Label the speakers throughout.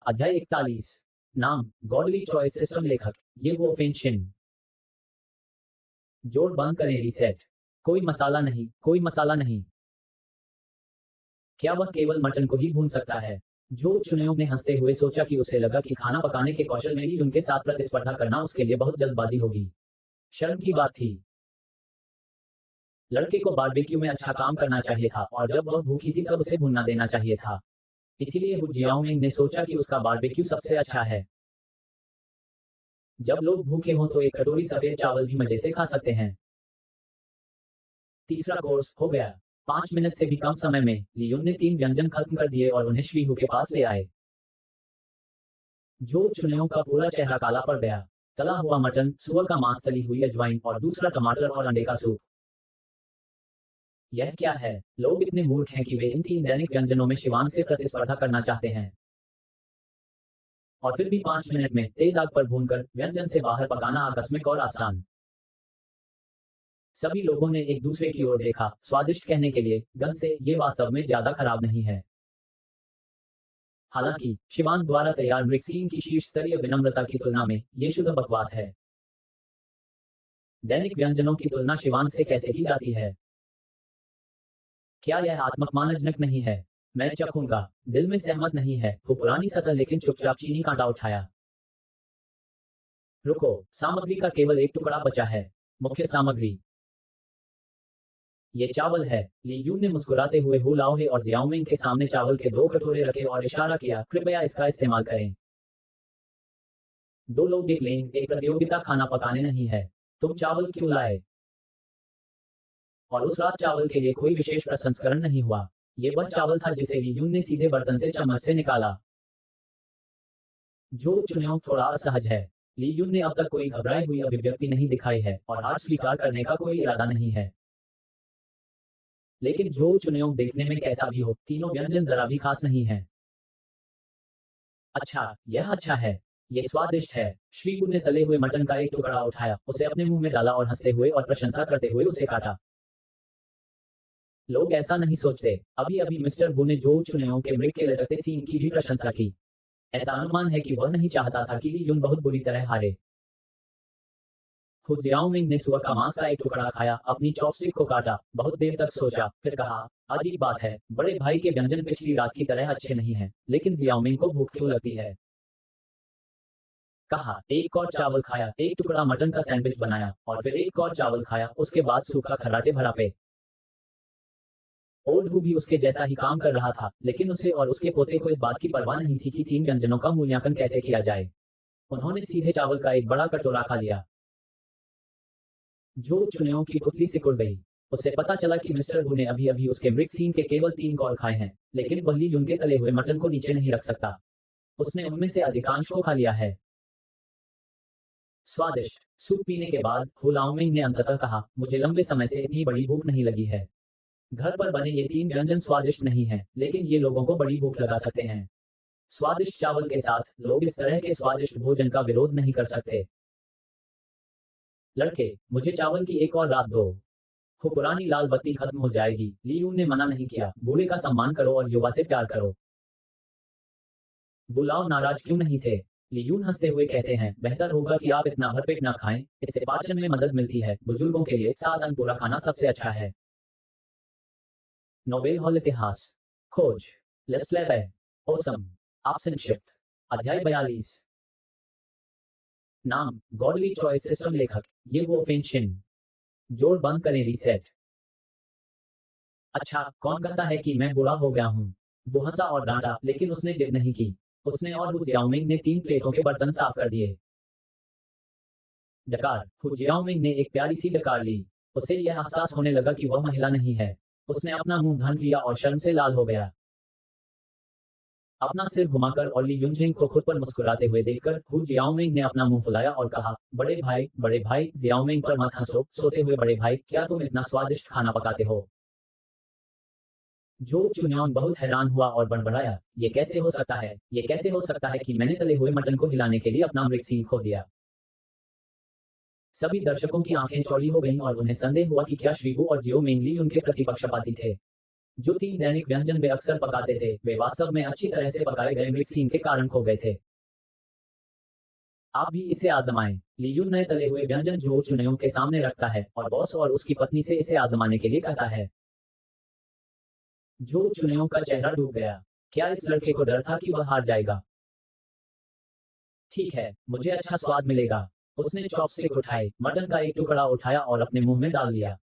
Speaker 1: अध्याय 41। नाम godly choice system. लेखक ये वो फेंशिन। जोड़ बंद करें। रीसेट। कोई मसाला नहीं, कोई मसाला नहीं। क्या वह केवल मटन को ही भून सकता है? जो चुनयों ने हंसते हुए सोचा कि उसे लगा कि खाना पकाने के कौशल में ही उनके साथ प्रतिस्पर्धा करना उसके लिए बहुत जल्दबाजी होगी। शर्म की बात थी। लड़के को बारबेक्यू में अच्छा काम करना चाहिए था और जब वह भूखी थी तब उसे भुनना देना चाहिए था। इसीलिए हु जियाओमिंग ने सोचा कि उसका बारबेक्यू सबसे अच्छा है। जब लोग भूखे हों तो एक कटोरी सफेद चावल भी मजे से खा सकते हैं। तीसरा कोर्स हो गया। 5 मिनट से भी कम समय में लियोन ने 3 व्यंजन खत्म कर दिए और उन्हें श्रीहू के पास ले आए। जो चुनयों का पूरा चेहरा काला पड़ गया। तला हुआ मटन, सुअर का मांस, तली हुई अजवाइन और दूसरा टमाटर और अंडे का सूप। यह क्या है? लोग इतने मूर्ख हैं कि वे इन 3 दैनिक व्यंजनों में शिवान से प्रतिस्पर्धा करना चाहते हैं और फिर भी 5 मिनट में तेज आग पर भूनकर व्यंजन से बाहर पकाना आकस्मिक और आसान। सभी लोगों ने एक दूसरे की ओर देखा, स्वादिष्ट कहने के लिए गंध से ये वास्तव में ज्यादा खराब नहीं है। हालांकि शिवान द्वारा तैयार मिक्सिंग की शीर्ष स्तरीय विनम्रता की तुलना में ये शुद्ध बकवास है। दैनिक व्यंजनों की तुलना शिवान से कैसे की जाती है? क्या यह आत्मकमानजनक नहीं है? मैं चखूंगा। दिल में सहमत नहीं है। वो पुरानी सतह लेकिन चुपचाप चीनी कांटा उठाया। रुको, सामग्री का केवल एक टुकड़ा बचा है। मुख्य सामग्री ये चावल है। ली यून ने मुस्कुराते हुए हु लाओहे और जियाओमिंग के सामने चावल के 2 कटोरे रखे और इशारा किया, कृपया इसका इस्तेमाल करें। 2 लोग एक लेंग, एक प्रतियोगिता खाना पकाने नहीं है। तुम चावल क्यों लाए? और उस रात चावल के लिए कोई विशेष प्रसंस्करण नहीं हुआ। ये वह चावल था जिसे ली यून ने सीधे बर्तन से चम्मच से निकाला। जो चुनौती थोड़ा असहज है। ली यून ने अब तक कोई घबराई हुई अभिव्यक्ति नहीं दिखाई है और हार स्वीकार करने का कोई इरादा नहीं है। लेकिन जो चुनौती देखने में कैसा भी हो, तीनों व्यंजन जरा भी खास नहीं है। अच्छा, यह अच्छा है। ये स्वादिष्ट है। श्रीगुरु ने तले हुए मटन का एक टुकड़ा उठाया, उसे अपने मुंह में डाला और हंसते हुए और प्रशंसा करते हुए उसे काटा। लोग ऐसा नहीं सोचते। अभी अभी मिस्टर वू ने जो चुनौतियों के मृग के लटकते सीन की भी प्रशंसा की। ऐसा अनुमान है कि वह नहीं चाहता था कि ली यून बहुत बुरी तरह हारे। खुद जियाओमिंग ने सुअर का मांस का एक टुकड़ा खाया, अपनी चॉपस्टिक को काटा, बहुत देर तक सोचा, फिर कहा, अजीब बात है, बड़े भाई के व्यंजन पिछली रात की तरह अच्छे नहीं हैं, लेकिन जियाओमिंग को भूख क्यों लगती है? कहा, एक और चावल खाया, एक टुकड़ा मटन का सैंडविच बनाया और फिर एक और चावल खाया, उसके बाद सूखा खर्राटे भरा पे। ओल्ड हु भी उसके जैसा ही काम कर रहा था, लेकिन उसे और उसके पोते को इस बात की परवाह नहीं थी कि 3 व्यंजनों का मूल्यांकन कैसे किया जाए। उन्होंने सीधे चावल का एक बड़ा कटोरा खा लिया। जो चुनौतियों की पुतली सिकुड़ गई। उसे पता चला कि मिस्टर वू ने अभी अभी उसके मृग सीन के केवल 3 कौर खाए हैं, लेकिन वह ली यून के तले हुए मटन को नीचे नहीं रख सकता। उसने उनमें से अधिकांश को खा लिया है। स्वादिष्ट सूप पीने के बाद हु लाओमिंग ने अंततः कहा, मुझे लंबे समय से इतनी बड़ी भूख नहीं लगी है। घर पर बने ये 3 व्यंजन स्वादिष्ट नहीं हैं, लेकिन ये लोगों को बड़ी भूख लगा सकते हैं। स्वादिष्ट चावल के साथ लोग इस तरह के स्वादिष्ट भोजन का विरोध नहीं कर सकते। लड़के, मुझे चावल की एक और रात दो। हो पुरानी लाल बत्ती खत्म हो जाएगी। ली यून ने मना नहीं किया, बूढ़े का सम्मान करो और युवा से प्यार करो। बुलाओ नाराज क्यों नहीं थे? ली यून हंसते हुए कहते हैं, बेहतर होगा कि आप इतना भरपेट ना खाएं, इससे पाचन में मदद मिलती है। बुजुर्गों के लिए 7 अंक पूरा खाना सबसे अच्छा है। नोबेल हॉल इतिहास खोज लेट्स प्ले ओसम आप संक्षिप्त। अध्याय 42। नाम गॉडली चॉइस सिस्टम। लेखक ये वो फेंशिन। जोड़ बंद करें। रीसेट। अच्छा, कौन कहता है कि मैं बूढ़ा हो गया हूँ? वो हंसा और डांटा, लेकिन उसने जिद नहीं की। उसने और हु जियाओमिंग ने 3 प्लेटों के बर्तन साफ कर दिए। डकार। हु जियाओमिंग ने एक प्यारी सी डकार ली। उसे यह एहसास होने लगा कि वह महिला नहीं है। उसने अपना मुंह ढक लिया और शर्म से लाल हो गया। अपना सिर घुमाकर और ली यूनजिंग को खुद पर मुस्कुराते हुए देखकर हु जियाओमिंग ने अपना मुंह फुलाया और कहा, बड़े भाई, जियाओमिंग पर मत हंसो, सोते हुए बड़े भाई, क्या तुम इतना स्वादिष्ट खाना पकाते हो? जो चुन्यान बहुत हैरान हुआ और बड़बड़ाया, ये कैसे हो सकता है? ये कैसे हो सकता है कि मैंने तले हुए मटन को हिलाने के लिए अपना मृग सींग खो दिया? सभी दर्शकों की आंखें चौड़ी हो गईं और उन्हें संदेह हुआ कि क्या श्रीगु और जियो मेंगली उनके प्रति पक्षपाती थे। जो 3 दैनिक व्यंजन वे अक्सर पकाते थे, वे वास्तव में अच्छी तरह से पकाए गए मिक्सिंग के कारण खो गए थे। आप भी इसे आजमाएं। लियून नए तले हुए व्यंजन जो चुनौतियों के सामने रखता है और बॉस और उसकी पत्नी से इसे आजमाने के लिए कहता है। जो चुनौतियों का चेहरा डूब गया। क्या इस लड़के को डर था कि वह हार जाएगा? ठीक है, मुझे अच्छा स्वाद मिलेगा। उसने चॉपस्टिक उठाए, मटन का एक टुकड़ा उठाया और अपने मुंह में डाल लिया।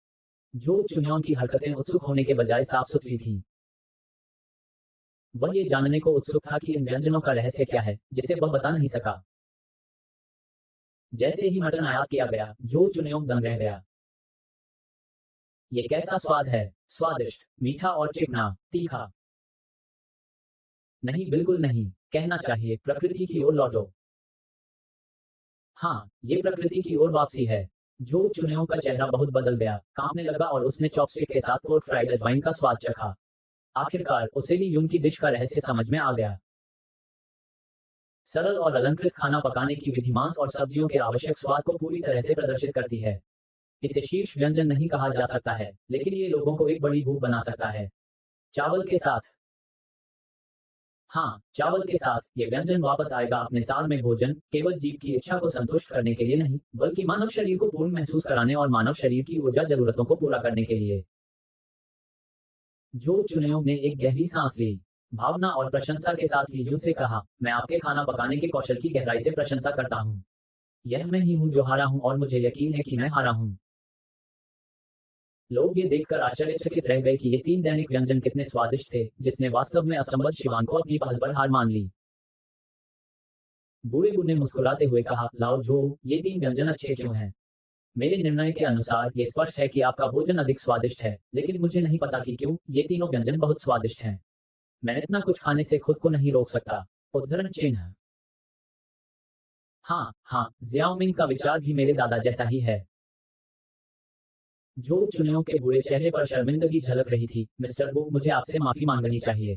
Speaker 1: जो चुनौतियों की हरकतें उत्सुक होने के बजाय साफ सुथरी थीं। वह ये जानने को उत्सुक था कि इन व्यंजनों का रहस्य क्या है, जिसे वह बता नहीं सका। जैसे ही मटन आयात किया गया, जो चुनौती दंग रह गया। ये कैसा स्वाद है? स्वादिष्ट, मीठा और चिकना, तीखा। नहीं, बिल्कुल नहीं। कहना चाहिए प्रकृति की ओर लौटो। हाँ, ये प्रकृति की ओर वापसी है। जो चुनौतियों का चेहरा बहुत बदल गया, कांपने लगा और उसने चॉपस्टिक के साथ पोर्क फ्राइड अजवाइन का स्वाद चखा। आखिरकार उसे ली यून की डिश का रहस्य समझ में आ गया। सरल और अलंकृत खाना पकाने की विधि मांस और सब्जियों के आवश्यक स्वाद को पूरी तरह से प्रदर्शित करती है। इसे शीर्ष व्यंजन नहीं कहा जा सकता है, लेकिन ये लोगों को एक बड़ी भूख बना सकता है। चावल के साथ। हाँ, चावल के साथ ये व्यंजन वापस आएगा अपने सार में भोजन, केवल जीभ की इच्छा को संतुष्ट करने के लिए नहीं, बल्कि मानव शरीर को पूर्ण महसूस कराने और मानव शरीर की ऊर्जा जरूरतों को पूरा करने के लिए। जो चुनौतियों ने एक गहरी सांस ली। भावना और प्रशंसा के साथ लीयून से कहा, मैं आपके खाना पकाने के कौशल की गहराई से प्रशंसा करता हूँ। यह मैं ही हूँ जो हारा हूँ और मुझे यकीन है कि मैं हारा हूँ। लोग ये देखकर आश्चर्यचकित रह गए कि ये 3 दैनिक व्यंजन कितने स्वादिष्ट थे, जिसने वास्तव में असंबद्ध शिवान को अपनी पहल पर हार मान ली। बूढ़े ने मुस्कुराते हुए कहा, लाओ जो, ये 3 व्यंजन अच्छे क्यों हैं? मेरे निर्णय के अनुसार ये स्पष्ट है कि आपका भोजन अधिक स्वादिष्ट है, लेकिन मुझे नहीं पता कि क्यों, ये तीनों व्यंजन बहुत स्वादिष्ट हैं। मैं इतना कुछ खाने से खुद को नहीं रोक सकता। उद्धरण चिन्ह। हाँ, हाँ, जियाओमिंग का विचार भी मेरे दादा जैसा ही है। जो चुनौतियों के बुरे चेहरे पर शर्मिंदगी झलक रही थी। मिस्टर वू, मुझे आपसे माफी मांगनी चाहिए।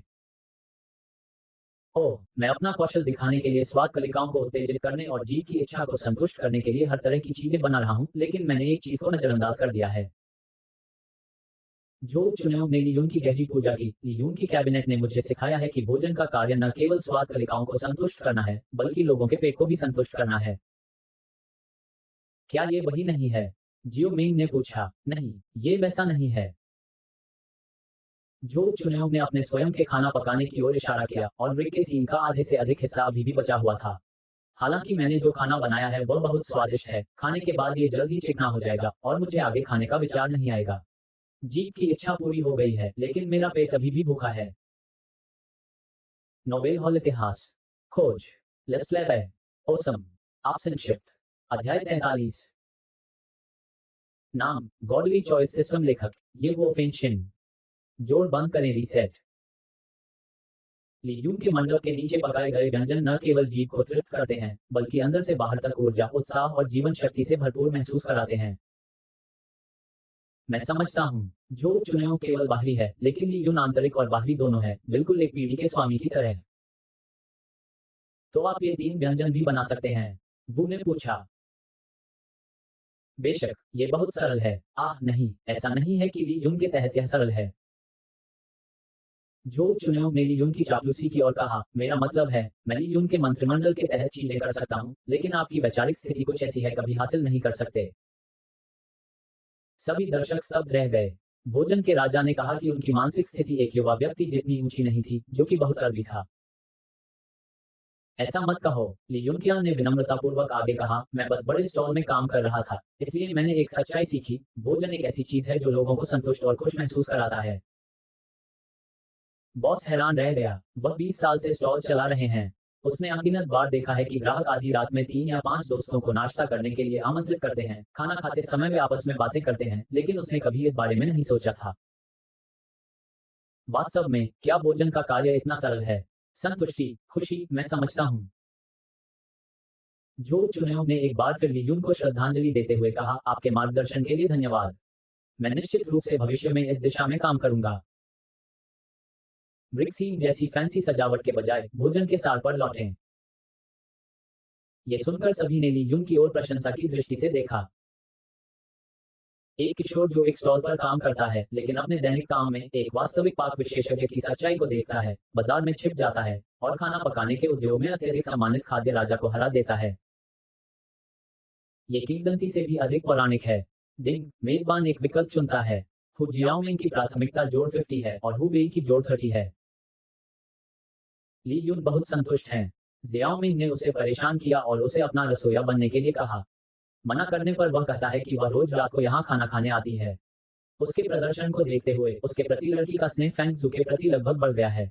Speaker 1: ओह, मैं अपना कौशल दिखाने के लिए स्वाद कलिकाओं को उत्तेजित करने और जीभ की इच्छा को संतुष्ट करने के लिए हर तरह की चीजें बना रहा हूँ, लेकिन मैंने एक चीज को नजरअंदाज कर दिया है। जो चुनौतियों ने लियून की गहरी पूजा की। लियून की कैबिनेट ने मुझे सिखाया है कि भोजन का कार्य न केवल स्वाद कलिकाओं को संतुष्ट करना है, बल्कि लोगों के पेट को भी संतुष्ट करना है। क्या ये वही नहीं है? जियो मिंग ने पूछा। नहीं, ये वैसा नहीं है। जो चुनौतियों ने अपने स्वयं के खाना पकाने की ओर इशारा किया और रिक के सीन का आधे से अधिक हिस्सा अभी भी बचा हुआ था। हालांकि मैंने जो खाना बनाया है वह बहुत स्वादिष्ट है, खाने के बाद ये जल्द ही चिकना हो जाएगा और मुझे आगे खाने का विचार नहीं आएगा। जीभ की इच्छा पूरी हो गई है, लेकिन मेरा पेट अभी भी भूखा है। नोबेल हॉल इतिहास। खोज। Let's play. ओसम। आप संक्षिप्त। अध्याय 43। नाम, गॉडली चॉइस सिस्टम। लेखक, ये वो फेंशिन। जोड़ बंद करें, रीसेट। लीयून के मंडप के नीचे पकाए गए व्यंजन न केवल जीभ को तृप्त करते हैं, बल्कि अंदर से बाहर तक ऊर्जा, उत्साह और जीवन शक्ति से भरपूर महसूस कराते हैं। मैं समझता हूँ। जो चुनौतियां केवल बाहरी है, लेकिन लीयून आंतरिक और बाहरी दोनों है, बिल्कुल एक पीढ़ी के स्वामी की तरह। तो आप ये 3 व्यंजन भी बना सकते हैं? वू ने पूछा। बेशक, ये बहुत सरल है। आह नहीं, ऐसा नहीं है कि लीयून के तहत यह सरल है। जो चुनौतियों ने लीयून की चापलूसी की और कहा, मेरा मतलब है, मैं लीयून के मंत्रिमंडल के तहत चीजें कर सकता हूँ, लेकिन आपकी वैचारिक स्थिति कुछ ऐसी है कभी हासिल नहीं कर सकते। सभी दर्शक स्तब्ध रह गए। भोजन के राजा ने कहा कि उनकी मानसिक स्थिति एक युवा व्यक्ति जितनी ऊंची नहीं थी, जो कि बहुत अरबी था। ऐसा मत कहो, ली यूनकियान ने विनम्रतापूर्वक आगे कहा, मैं बस बड़े स्टॉल में काम कर रहा था, इसलिए मैंने एक सच्चाई सीखी। भोजन एक ऐसी चीज है जो लोगों को संतुष्ट और खुश महसूस कराता है। बॉस हैरान रह गया। वह 20 साल से स्टॉल चला रहे हैं। उसने अनगिनत बार देखा है कि ग्राहक आधी रात में 3 या 5 दोस्तों को नाश्ता करने के लिए आमंत्रित करते हैं। खाना खाते समय वे आपस में बातें करते हैं, लेकिन उसने कभी इस बारे में नहीं सोचा था। वास्तव में, क्या भोजन का कार्य इतना सरल है? संतुष्टि, खुशी, मैं समझता हूँ। जो चुनौतियों ने एक बार फिर ली यून को श्रद्धांजलि देते हुए कहा, आपके मार्गदर्शन के लिए धन्यवाद। मैं निश्चित रूप से भविष्य में इस दिशा में काम करूंगा। ब्रिक्सीन जैसी फैंसी सजावट के बजाय भोजन के सार पर लौटें। ये सुनकर सभी ने ली यून की ओर प्रशंसा की दृष्टि से देखा। एक किशोर जो एक स्टॉल पर काम करता है लेकिन अपने दैनिक काम में एक वास्तविक पाक विशेषज्ञ की सच्चाई को देखता है, बाजार में छिप जाता है और खाना पकाने के उद्योग में अत्यधिक सम्मानित खाद्य राजा को हरा देता है। ये किंवदंती से भी अधिक पौराणिक है। डिंग मेजबान एक विकल्प चुनता है। हु जियाओमिंग की प्राथमिकता जोड़ 50 है और हु वेई की जोड़ 30 है। ली यून बहुत संतुष्ट हैं। जियाओमिंग ने उसे परेशान किया और उसे अपना रसोइया बनने के लिए कहा। मना करने पर वह कहता है कि वह रोज रात को यहाँ खाना खाने आती है। उसके प्रदर्शन को देखते हुए उसके प्रति लड़की का स्नेह फैंग जू के प्रति लगभग बढ़ गया है।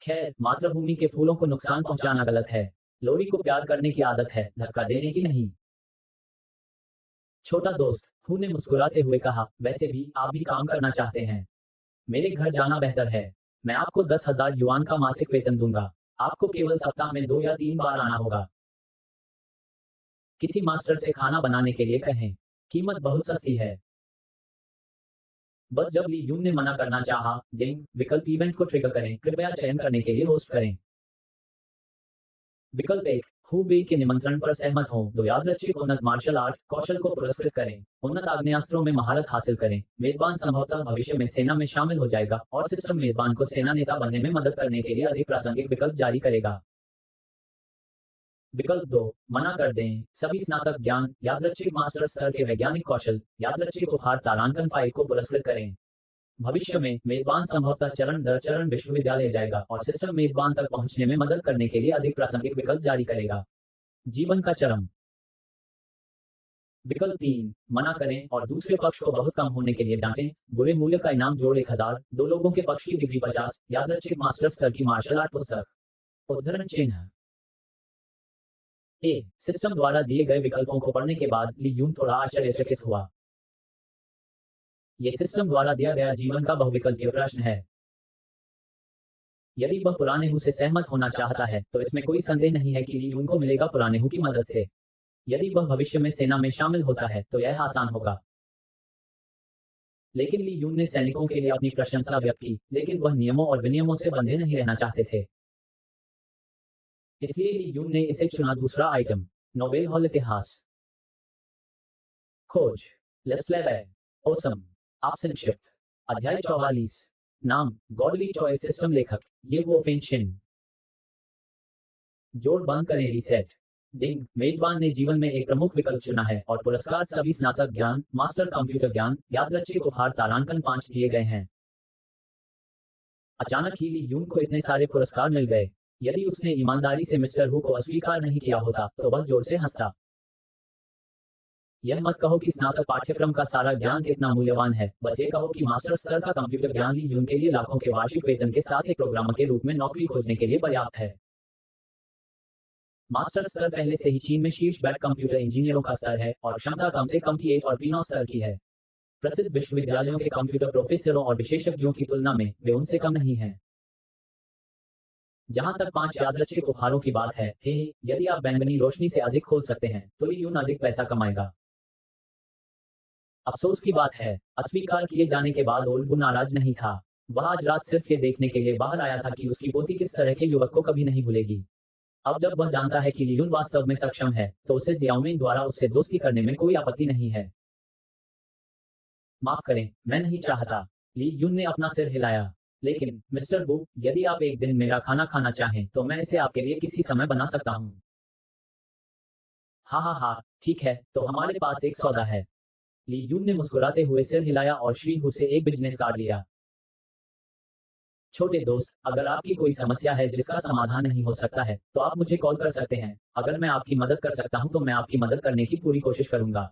Speaker 1: खैर, मातृभूमि के फूलों को नुकसान पहुंचाना गलत है। लोरी को प्यार करने की आदत है, धक्का देने की नहीं। छोटा दोस्त, हु ने मुस्कुराते हुए कहा, वैसे भी आप भी काम करना चाहते हैं। मेरे घर जाना बेहतर है। मैं आपको 10,000 युआन का मासिक वेतन दूंगा। आपको केवल सप्ताह में 2 या 3 बार आना होगा। किसी मास्टर से खाना बनाने के लिए कहें। कीमत बहुत सस्ती है। बस जब ली यून ने मना करना चाहा, डिंग विकल्प इवेंट को ट्रिगर करें, कृपया चयन करने के लिए होस्ट करें। विकल्प 1, हु वेई के निमंत्रण पर सहमत हों, तो यादृच्छिक उन्नत मार्शल आर्ट कौशल को पुरस्कृत करें, उन्नत आग्नेयास्त्रों में महारत हासिल करें। मेजबान संभवतः भविष्य में सेना में शामिल हो जाएगा और सिस्टम मेजबान को सेना नेता बनने में मदद करने के लिए अधिक प्रासंगिक विकल्प जारी करेगा। विकल्प 2, मना कर दें, सभी स्नातक ज्ञान यादृच्छिक मास्टर स्तर के वैज्ञानिक कौशल यादृच्छिक उपहार तारांकन फाइल को पुरस्कृत करें। भविष्य में मेजबान संभवतः चरण दर चरण विश्वविद्यालय जाएगा और सिस्टम मेजबान तक पहुंचने में मदद करने के लिए अधिक प्रासंगिक विकल्प जारी करेगा। जीवन का चरम। विकल्प 3, मना करें और दूसरे पक्ष को बहुत कम होने के लिए डांटें। बुरे मूल्य का इनाम जोड़ 1000, दो लोगों के पक्ष की डिग्री 50, यादृच्छिक मास्टर स्तर की मार्शल आर्ट पुस्तक। उद्धरण चिन्ह। ए सिस्टम द्वारा दिए गए विकल्पों को पढ़ने के बाद ली यून थोड़ा आश्चर्यचकित हुआ। यह सिस्टम द्वारा दिया गया जीवन का बहुविकल्पीय प्रश्न है। यदि वह पुराने हु से सहमत होना चाहता है तो इसमें कोई संदेह नहीं है कि ली यून को मिलेगा पुराने हु की मदद से। यदि वह भविष्य में सेना में शामिल होता है तो यह आसान होगा। लेकिन ली यून ने सैनिकों के लिए अपनी प्रशंसा व्यक्त की, लेकिन वह नियमों और विनियमों से बंधे नहीं रहना चाहते थे। इसलिए ली यून ने इसे चुना। दूसरा आइटम, नोबेल हॉल इतिहास। खोज, लेस्लेबे, ओसम, आप संक्षिप्त। अध्याय 44। नाम, गॉडली चॉइस सिस्टम। लेखक, ये वो फेंशिन। जोड़ बंद करें। रीसेट। डिंग मेजबान ने जीवन में एक प्रमुख विकल्प चुना है और पुरस्कार सभी स्नातक ज्ञान मास्टर कंप्यूटर ज्ञान यादृच्छिक उपहार तारांकन 5 दिए गए हैं। अचानक ही ली यून को इतने सारे पुरस्कार मिल गए। यदि उसने ईमानदारी से मिस्टर हु को अस्वीकार नहीं किया होता तो वह जोर से हंसता। यह मत कहो कि स्नातक पाठ्यक्रम का सारा ज्ञान कितना मूल्यवान है, बस ये कहो कि मास्टर स्तर का कंप्यूटर ज्ञान ली यून के लिए लाखों के वार्षिक वेतन के साथ एक प्रोग्रामर के रूप में नौकरी खोजने के लिए पर्याप्त है। मास्टर स्तर पहले से ही चीन में शीर्ष बैक कंप्यूटर इंजीनियरों का स्तर है और क्षमता कम से कम T8 और P9 स्तर की है। प्रसिद्ध विश्वविद्यालयों के कंप्यूटर प्रोफेसरों और विशेषज्ञों की तुलना में वे उनसे कम नहीं हैं। जहां तक 5 यादृच्छिक उपहारों की बात है, यदि आप बैंगनी रोशनी से अधिक खोल सकते हैं तो ली यून अधिक पैसा कमाएगा। अफसोस की बात है, अस्वीकार किए जाने के बाद ओल्ड बू नाराज नहीं था। वह आज रात सिर्फ ये देखने के लिए बाहर आया था कि उसकी पोती किस तरह के युवक को कभी नहीं भूलेगी। अब जब वह जानता है कि ली यून वास्तव में सक्षम है तो उसे जियाओमिंग द्वारा उससे दोस्ती करने में कोई आपत्ति नहीं है। माफ करें, मैं नहीं चाहता। ली यून ने अपना सिर हिलाया। लेकिन मिस्टर बू, यदि आप एक दिन मेरा खाना खाना चाहें तो मैं इसे आपके लिए किसी समय बना सकता हूं। हाँ हाँ हाँ, ठीक है, तो हमारे पास एक सौदा है। ली यून ने मुस्कुराते हुए सिर हिलाया और श्री हु से एक बिजनेस कार्ड लिया। छोटे दोस्त, अगर आपकी कोई समस्या है जिसका समाधान नहीं हो सकता है तो आप मुझे कॉल कर सकते हैं। अगर मैं आपकी मदद कर सकता हूं तो मैं आपकी मदद करने की पूरी कोशिश करूंगा।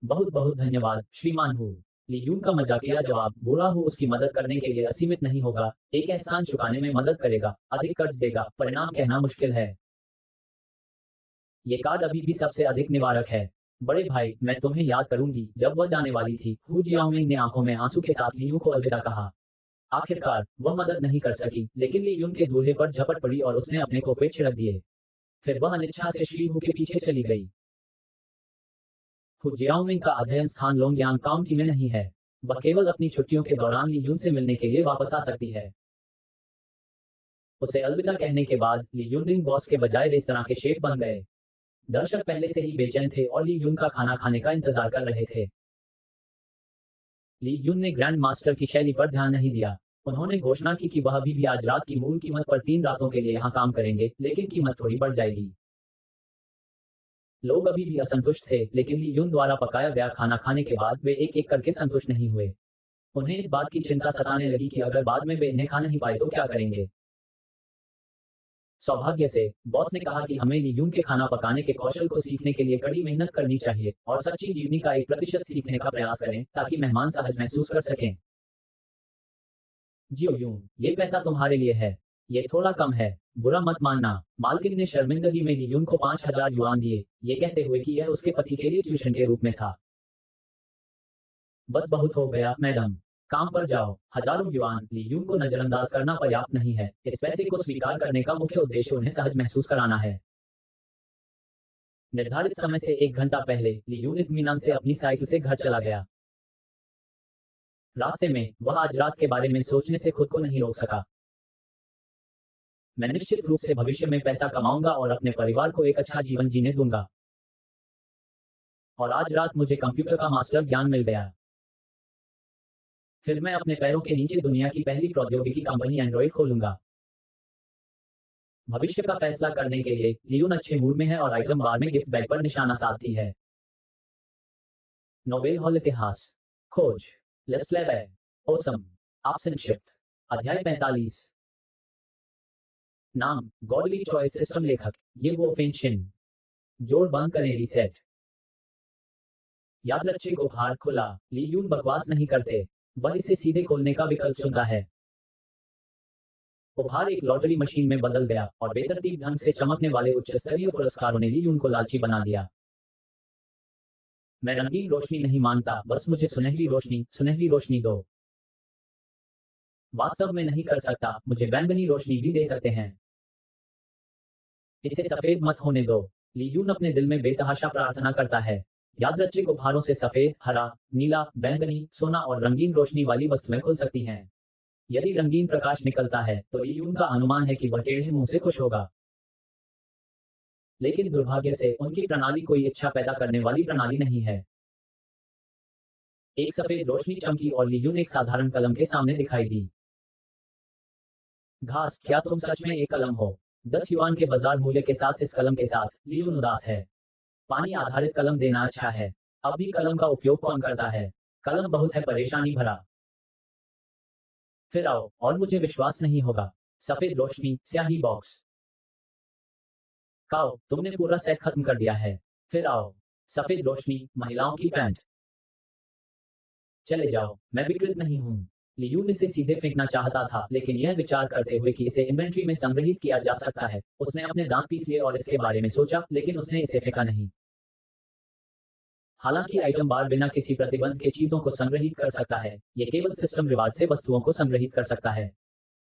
Speaker 1: बहुत बहुत धन्यवाद श्रीमान हु। ली यून का मजाकिया जवाब, बूढ़ा हु उसकी मदद करने के लिए असीमित नहीं होगा, एक एहसान चुकाने में मदद करेगा, अधिक कर्ज देगा, परिणाम कहना मुश्किल है। ये कार्ड अभी भी सबसे अधिक निवारक है। बड़े भाई, मैं तुम्हें याद करूंगी। जब वह जाने वाली थी, हु जियाओमिंग ने आंखों में आंसू के साथ ली यून को अलविदा कहा। आखिरकार वह मदद नहीं कर सकी, लेकिन ली यून के दूल्हे पर झपट पड़ी और उसने अपने कोपे छिड़क दिए। फिर वह अनिच्छा से श्री हु के पीछे चली गई। हु जियाओमिंग का अध्ययन स्थान लोंगयांग काउंटी में नहीं है। वह केवल अपनी छुट्टियों के दौरान ली यून से मिलने के लिए वापस आ सकती है। उसे अलविदा कहने के बाद ली यून बॉस के बजाय रेस्तरां के शेफ बन गए। दर्शक पहले से ही बेचैन थे और ली यून का खाना खाने का इंतजार कर रहे थे। ली यून ने ग्रैंड मास्टर की शैली पर ध्यान नहीं दिया। उन्होंने घोषणा की कि वह अभी भी आज रात की मूल कीमत पर 3 रातों के लिए यहाँ काम करेंगे, लेकिन कीमत थोड़ी बढ़ जाएगी। लोग अभी भी असंतुष्ट थे, लेकिन ली यून द्वारा पकाया गया खाना खाने के बाद वे एक एक करके संतुष्ट नहीं हुए। उन्हें इस बात की चिंता सताने लगी कि अगर बाद में वे इन्हें खा नहीं पाए तो क्या करेंगे। सौभाग्य से बॉस ने कहा कि हमें ली यून के खाना पकाने के कौशल को सीखने के लिए कड़ी मेहनत करनी चाहिए और सच्ची जीवनी का 1% सीखने का प्रयास करें ताकि मेहमान सहज महसूस कर सकें। जियो यून, ये पैसा तुम्हारे लिए है। ये थोड़ा कम है, बुरा मत मानना। मालकिन ने शर्मिंदगी में ली यून को 5,000 युआन दिए, ये कहते हुए कि यह उसके पति के लिए ट्यूशन के रूप में था। बस बहुत हो गया मैडम, काम पर जाओ। हजारों युआन। ली यून को नजरअंदाज करना पर्याप्त नहीं है। इस पैसे को स्वीकार करने का मुख्य उद्देश्य उन्हें सहज महसूस कराना है। निर्धारित समय से 1 घंटा पहले ली यून इत्मीनान से अपनी साइकिल से घर चला गया। रास्ते में वह आज रात के बारे में सोचने से खुद को नहीं रोक सका। मैं निश्चित रूप से भविष्य में पैसा कमाऊंगा और अपने परिवार को एक अच्छा जीवन जीने दूंगा। और आज रात मुझे कंप्यूटर का मास्टर ज्ञान मिल गया। फिर मैं अपने पैरों के नीचे दुनिया की पहली प्रौद्योगिकी कंपनी एंड्रॉइड खोलूंगा। भविष्य का फैसला करने के लिए ली यून अच्छे मूड में है और आइटम बार में गिफ्ट बैग पर निशाना साधती है। नोबेल हॉल इतिहास खोज लेस फ्लेवर ओसम आप संक्षिप्त अध्याय 45 नाम गॉडली चॉइस सिस्टम लेखक ये वो फेंशिन जोड़ बंद करें रीसेट याद रखिए उपहार खुला ली यून बकवास नहीं करते वह इसे सीधे खोलने का विकल्प चुनता है। उपहार एक लॉटरी मशीन में बदल गया और बेतरतीब ढंग से चमकने वाले उच्च स्तरीय पुरस्कारों ने ली यून को लालची बना दिया। मैं रंगीन रोशनी नहीं मांगता, बस मुझे सुनहरी रोशनी दो। वास्तव में नहीं कर सकता, मुझे बैंगनी रोशनी भी दे सकते हैं। इसे सफेद मत होने दो। ली यून अपने दिल में बेतहाशा प्रार्थना करता है। याद रखिए उपहारों से सफेद, हरा, नीला, बैंगनी, सोना और रंगीन रोशनी वाली वस्तुएं खुल सकती हैं। यदि रंगीन प्रकाश निकलता है तो ली यून का अनुमान है कि वह टेढ़े मुंह से खुश होगा। लेकिन दुर्भाग्य से उनकी प्रणाली कोई इच्छा पैदा करने वाली प्रणाली नहीं है। एक सफेद रोशनी चमकी और ली यून एक साधारण कलम के सामने दिखाई दी। घास, क्या तुम सच में एक कलम हो? 10 युआन के बाजार मूल्य के साथ इस कलम के साथ ली यून उदास है। पानी आधारित कलम देना अच्छा है। अब भी कलम का उपयोग कौन करता है? कलम बहुत है परेशानी भरा। फिर आओ, और मुझे विश्वास नहीं होगा। सफेद रोशनी, स्याही बॉक्स। काओ, तुमने पूरा सेट खत्म कर दिया है। फिर आओ। सफेद रोशनी, महिलाओं की पैंट। चले जाओ, मैं विकृत नहीं हूं। ली यून इसे सीधे फेंकना चाहता था, लेकिन यह विचार करते हुए कि इसे इन्वेंट्री में संग्रहित किया जा सकता है, उसने अपने दांत पीस लिए और इसके बारे में सोचा, लेकिन उसने इसे फेंका नहीं। हालांकि आइटम बार बिना किसी प्रतिबंध के चीजों को संग्रहित कर सकता है, ये केवल सिस्टम रिवार्ड से वस्तुओं को संग्रहित कर सकता है।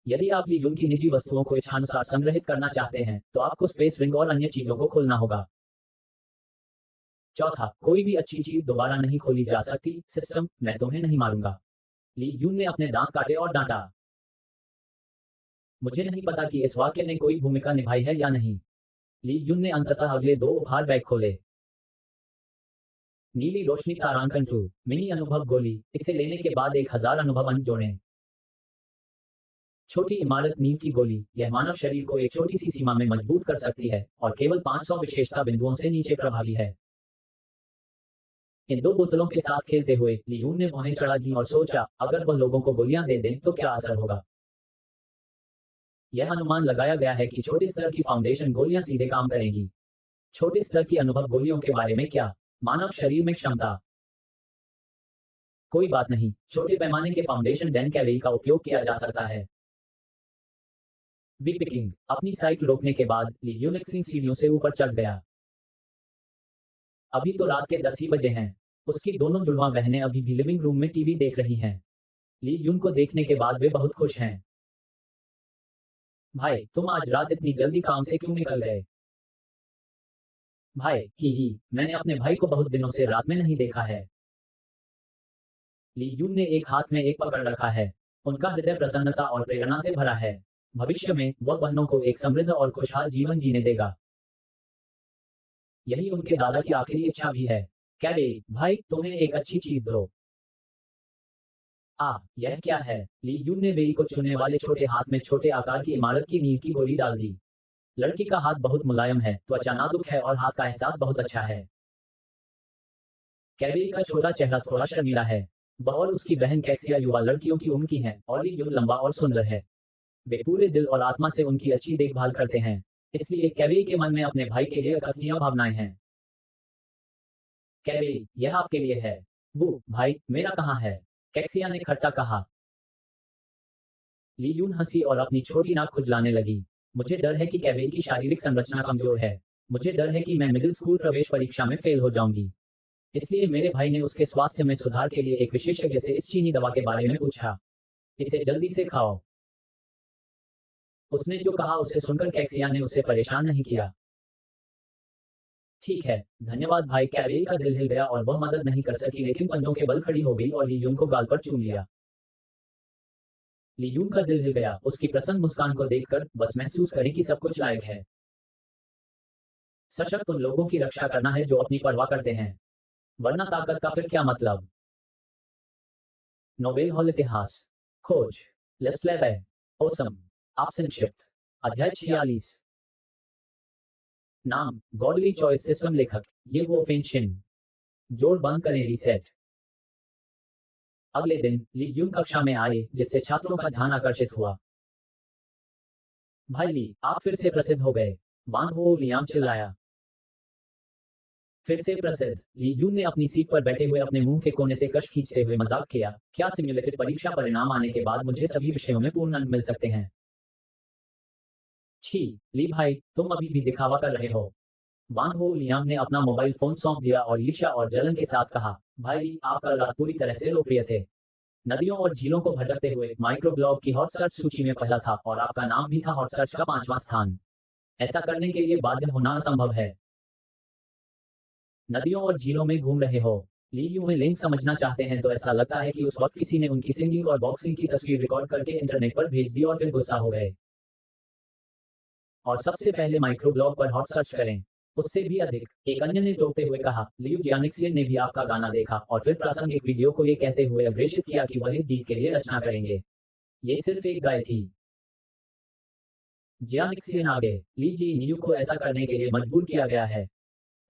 Speaker 1: यदि आप ली यून की निजी वस्तुओं को इच्छानुसार संग्रहित करना चाहते हैं, तो आपको स्पेस रिंग और अन्य चीजों को खोलना होगा। चौथा, कोई भी अच्छी चीज दोबारा नहीं खोली जा सकती। सिस्टम, मैं तुम्हें नहीं मारूंगा। ली यून ने अपने दांत काटे और डांटा। मुझे नहीं पता कि इस वाक्य ने कोई भूमिका निभाई है या नहीं। ली यून ने अंततः अगले 2 उपहार बैग खोले। नीली रोशनी तारांकन 2 मिनी अनुभव गोली, इसे लेने के बाद 1000 अनुभव अंक जोड़ें। छोटी इमारत नींव की गोली, यह मानव शरीर को एक छोटी सी सीमा में मजबूत कर सकती है और केवल 500 विशेषता बिंदुओं से नीचे प्रभावी है। इन 2 बोतलों के साथ खेलते हुए ली यून ने भौहें चढ़ा दी और सोचा, अगर वह लोगों को गोलियां दे दें तो क्या असर होगा। यह अनुमान लगाया गया है कि छोटे स्तर की फाउंडेशन गोलियां सीधे काम करेंगी। छोटे स्तर की अनुभव गोलियों के बारे में क्या? मानव शरीर में क्षमता। कोई बात नहीं, छोटे पैमाने के फाउंडेशन डैन कैवेई का उपयोग किया जा सकता है। विपिकिंग, अपनी साइकिल रोकने के बाद ली यून एक्सिंग सीढ़ियों से ऊपर चढ़ गया। अभी तो रात के 10 ही बजे हैं। उसकी दोनों जुड़वां बहनें अभी भी लिविंग रूम में टीवी देख रही हैं। ली यून को देखने के बाद वे बहुत खुश हैं। भाई, तुम आज रात इतनी जल्दी काम से क्यों निकल गए? भाई, ही, मैंने अपने भाई को बहुत दिनों से रात में नहीं देखा है। ली यून ने एक हाथ में एक पकड़ रखा है। उनका हृदय प्रसन्नता और प्रेरणा से भरा है। भविष्य में वह बहनों को एक समृद्ध और खुशहाल जीवन जीने देगा। यही उनके दादा की आखिरी इच्छा भी है। कैबे, भाई तुम्हें एक अच्छी चीज दो। यह क्या है? ली यून ने वेई को छूने वाले छोटे हाथ में छोटे आकार की इमारत की नींव की गोली डाल दी। लड़की का हाथ बहुत मुलायम है, त्वचा नाजुक है और हाथ का एहसास बहुत अच्छा है। कैबे का छोटा चेहरा थोड़ा शर्मीला है। वह और उसकी बहन कैक्सिया युवा लड़कियों की उम्र की हैं और ली यून लंबा और सुंदर है। वे पूरे दिल और आत्मा से उनकी अच्छी देखभाल करते हैं। इसलिए कैबे के मन में अपने भाई के लिए अकथनीय भावनाएं हैं। कैबे, यह आपके लिए है। वो भाई मेरा कहाँ है? कैक्सिया ने खट्टा कहा। ली यून हंसी और अपनी छोटी नाक खुजलाने लगी। मुझे डर है कि कैबे की शारीरिक संरचना कमजोर है। मुझे डर है कि मैं मिडिल स्कूल प्रवेश परीक्षा में फेल हो जाऊंगी। इसलिए मेरे भाई ने उसके स्वास्थ्य में सुधार के लिए एक विशेषज्ञ से इस चीनी दवा के बारे में पूछा। इसे जल्दी से खाओ। उसने जो कहा उसे सुनकर कैक्सिया ने उसे परेशान नहीं किया। ठीक है, धन्यवाद भाई। कैबे का दिल हिल गया और वह मदद नहीं कर सकी, लेकिन पंजों के बल खड़ी हो गई और ली यून को गाल पर चूम लिया। ली यून का दिल हिल गया उसकी प्रसन्न मुस्कान को देखकर। बस महसूस करें कि सब कुछ लायक है। सशक्त उन लोगों की रक्षा करना है जो अपनी परवाह करते हैं, वरना ताकत का फिर क्या मतलब। नोबेल हॉल इतिहास खोज लेस्लेवे ओसम आप संक्षिप्त अध्याय 46 नाम गॉडली चॉइस सिस्टम लेखक ये वो फेंशिन जोड़ बंद करें रीसेट। अगले दिन ली यून कक्षा में आए जिससे छात्रों का ध्यान आकर्षित हुआ। भाई ली आप फिर से प्रसिद्ध हो गए, वांग हो लियांग चिल्लाया। फिर से प्रसिद्ध? ली यून ने अपनी सीट पर बैठे हुए अपने मुंह के कोने से कश खींचते हुए मजाक किया। क्या सिम्युलेटेड परीक्षा परिणाम आने के बाद मुझे सभी विषयों में पूर्ण अंक मिल सकते हैं? छी, ली भाई तुम अभी भी दिखावा कर रहे हो। वांग हो लियांग ने अपना मोबाइल फोन सौंप दिया और ईर्ष्या और जलन के साथ कहा। भाई ली आप कल रात पूरी तरह से लोकप्रिय थे। नदियों और झीलों को भटकते हुए माइक्रोब्लॉग की हॉट सर्च सूची में पहला था और आपका नाम भी था हॉट सर्च का 5वां स्थान। ऐसा करने के लिए बाध्य होना असंभव है। नदियों और झीलों में घूम रहे हो। ली यू में लिंक समझना चाहते हैं तो ऐसा लगता है कि उस वक्त किसी ने उनकी सिंगिंग और बॉक्सिंग की तस्वीर रिकॉर्ड करके इंटरनेट पर भेज दी और फिर गुस्सा हो गए। और सबसे पहले माइक्रोब्लॉग पर हॉट सर्च करें। उससे भी अधिक, एक अन्य ने टोकते हुए कहा। लियू जियानिक्सियन ने भी आपका गाना देखा और फिर प्रासंगिक वीडियो को ये कहते हुए अग्रेषित किया कि वह इस गीत के लिए रचना करेंगे। ये सिर्फ एक गाय थी। जियानिक्सियन आगे, ली जी न्यू को ऐसा करने के लिए मजबूर किया गया है।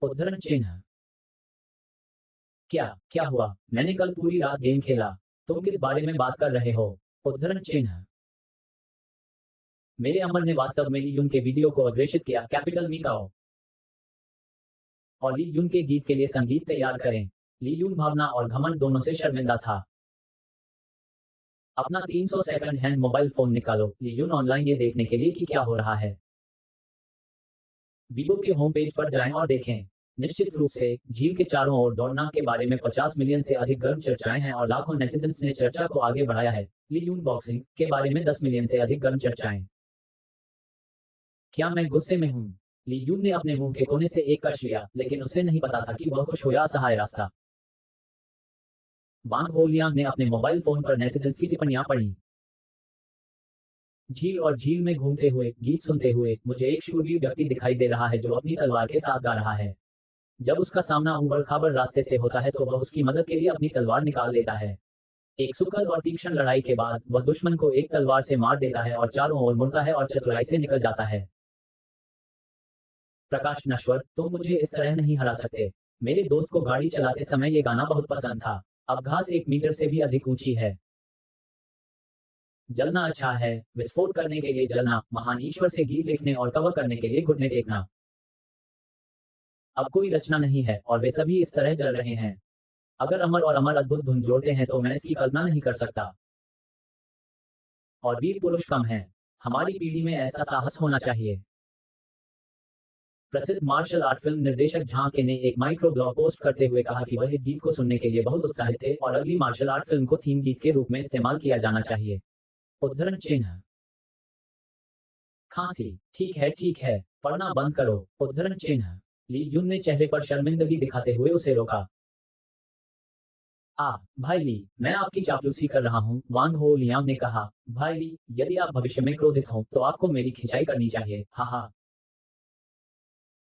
Speaker 1: उद्धरण चिन्ह। क्या क्या हुआ? मैंने कल पूरी रात गेम खेला। तुम किस बारे में बात कर रहे हो? उद्धरण चिन्ह। मेरे अमर ने वास्तव में ली यून के वीडियो को अग्रेषित किया। Capital Mikao. और ली यून के गीत के लिए संगीत तैयार करें। ली यून भावना और घमंड दोनों से शर्मिंदा था। अपना 300 सेकंड हैंड मोबाइल फोन निकालो। ली यून ऑनलाइन ये देखने के लिए कि क्या हो रहा है। वीबो के होम पेज पर जाएं और देखें। निश्चित रूप से झील के चारों ओर दौड़ना के बारे में 50 मिलियन से अधिक गर्म चर्चाएं हैं और लाखों नेटिजन्स ने चर्चा को आगे बढ़ाया है। ली यून बॉक्सिंग के बारे में 10 मिलियन से अधिक गर्म चर्चाएं। क्या मैं गुस्से में हूं? ली यून ने अपने मुंह के कोने से एक कश लिया, लेकिन उसे नहीं पता था कि वह खुश हो या असहाय रास्ता। वांग हो लियांग ने अपने मोबाइल फोन पर नेटिजन्स की टिप्पणियां पढ़ी। झील और झील में घूमते हुए गीत सुनते हुए मुझे एक शूरवीर व्यक्ति दिखाई दे रहा है जो अपनी तलवार के साथ गा रहा है। जब उसका सामना उबड़ खाबड़ रास्ते से होता है तो वह उसकी मदद के लिए अपनी तलवार निकाल लेता है। एक सुखद और तीक्ष्ण लड़ाई के बाद वह दुश्मन को एक तलवार से मार देता है और चारों ओर मुड़ता है और चतुराई से निकल जाता है। प्रकाश नश्वर, तुम मुझे इस तरह नहीं हरा सकते। मेरे दोस्त को गाड़ी चलाते समय ये गाना बहुत पसंद था। अब घास 1 मीटर से भी अधिक ऊंची है। जलना अच्छा है, विस्फोट करने के लिए जलना, महान ईश्वर से गीत लिखने और कवर करने के लिए घुटने टेकना। अब कोई रचना नहीं है और वे सभी इस तरह जल रहे हैं। अगर अमर और अमर अद्भुत धुन जोड़ते हैं तो मैं इसकी कल्पना नहीं कर सकता। और वीर पुरुष कम हैं। हमारी पीढ़ी में ऐसा साहस होना चाहिए। प्रसिद्ध मार्शल आर्ट फिल्म निर्देशक झांके ने एक माइक्रो ब्लॉग पोस्ट करते हुए कहा कि वह इस गीत को सुनने के लिए बहुत उत्साहित थे और अगली मार्शल आर्ट फिल्म को थीम गीत के रूप में इस्तेमाल किया जाना चाहिए। उद्धरण चिन्ह। खांसी। ठीक है, पढ़ना बंद करो। उद्धरण चिन्ह। ली यून ने चेहरे पर शर्मिंदगी दिखाते हुए उसे रोका। भाई ली, मैं आपकी चापलूसी कर रहा हूँ, वांग हो लियांग ने कहा। भाई ली, यदि आप भविष्य में क्रोधित हों तो आपको मेरी खिंचाई करनी चाहिए। हा हा।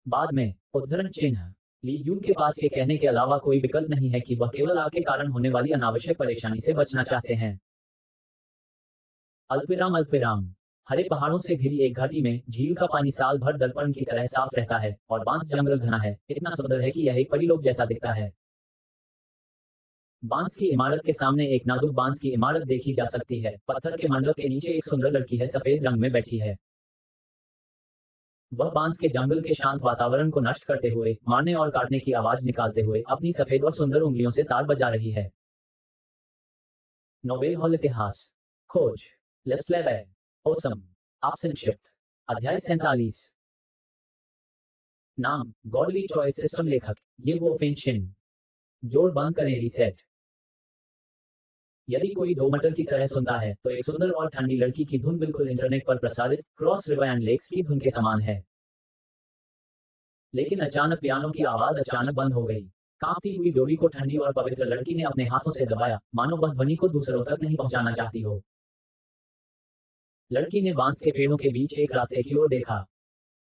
Speaker 1: बाद में उद्धरण चिन्ह। ली यून के पास ये कहने के अलावा कोई विकल्प नहीं है कि वह केवल आग के कारण होने वाली अनावश्यक परेशानी से बचना चाहते हैं। अल्पविराम अल्पविराम। हरे पहाड़ों से घिरी एक घाटी में झील का पानी साल भर दर्पण की तरह साफ रहता है और बांस जंगल घना है, इतना सुंदर है कि यह एक परीलोक जैसा दिखता है। बांस की इमारत के सामने एक नाजुक बांस की इमारत देखी जा सकती है। पत्थर के मंडप के नीचे एक सुंदर लड़की है, सफेद रंग में बैठी है। वह बांस के जंगल के शांत वातावरण को नष्ट करते हुए, मारने और काटने की आवाज निकालते हुए अपनी सफेद और सुंदर उंगलियों से तार बजा रही है। नोबेल हॉल इतिहास। खोज। लेस्लेवे। ओसम। आप संक्षिप्त। अध्याय 47। नाम गॉडली चॉइस सिस्टम। लेखक ये वो फेंशिन। जोड़ बंद करें रीसेट। यदि कोई दो मटर की तरह सुनता है तो एक सुंदर और ठंडी लड़की की धुन बिल्कुल इंटरनेट पर प्रसारित क्रॉस रिवर एंड लेक्स की धुन के समान है। लेकिन अचानक पियानो की आवाज अचानक बंद हो गई। कांपती हुई डोरी को ठंडी और पवित्र लड़की ने अपने हाथों से दबाया, मानो वह ध्वनि को दूसरों तक नहीं पहुंचाना चाहती हो। लड़की ने बांस के पेड़ों के बीच एक रास्ते की ओर देखा।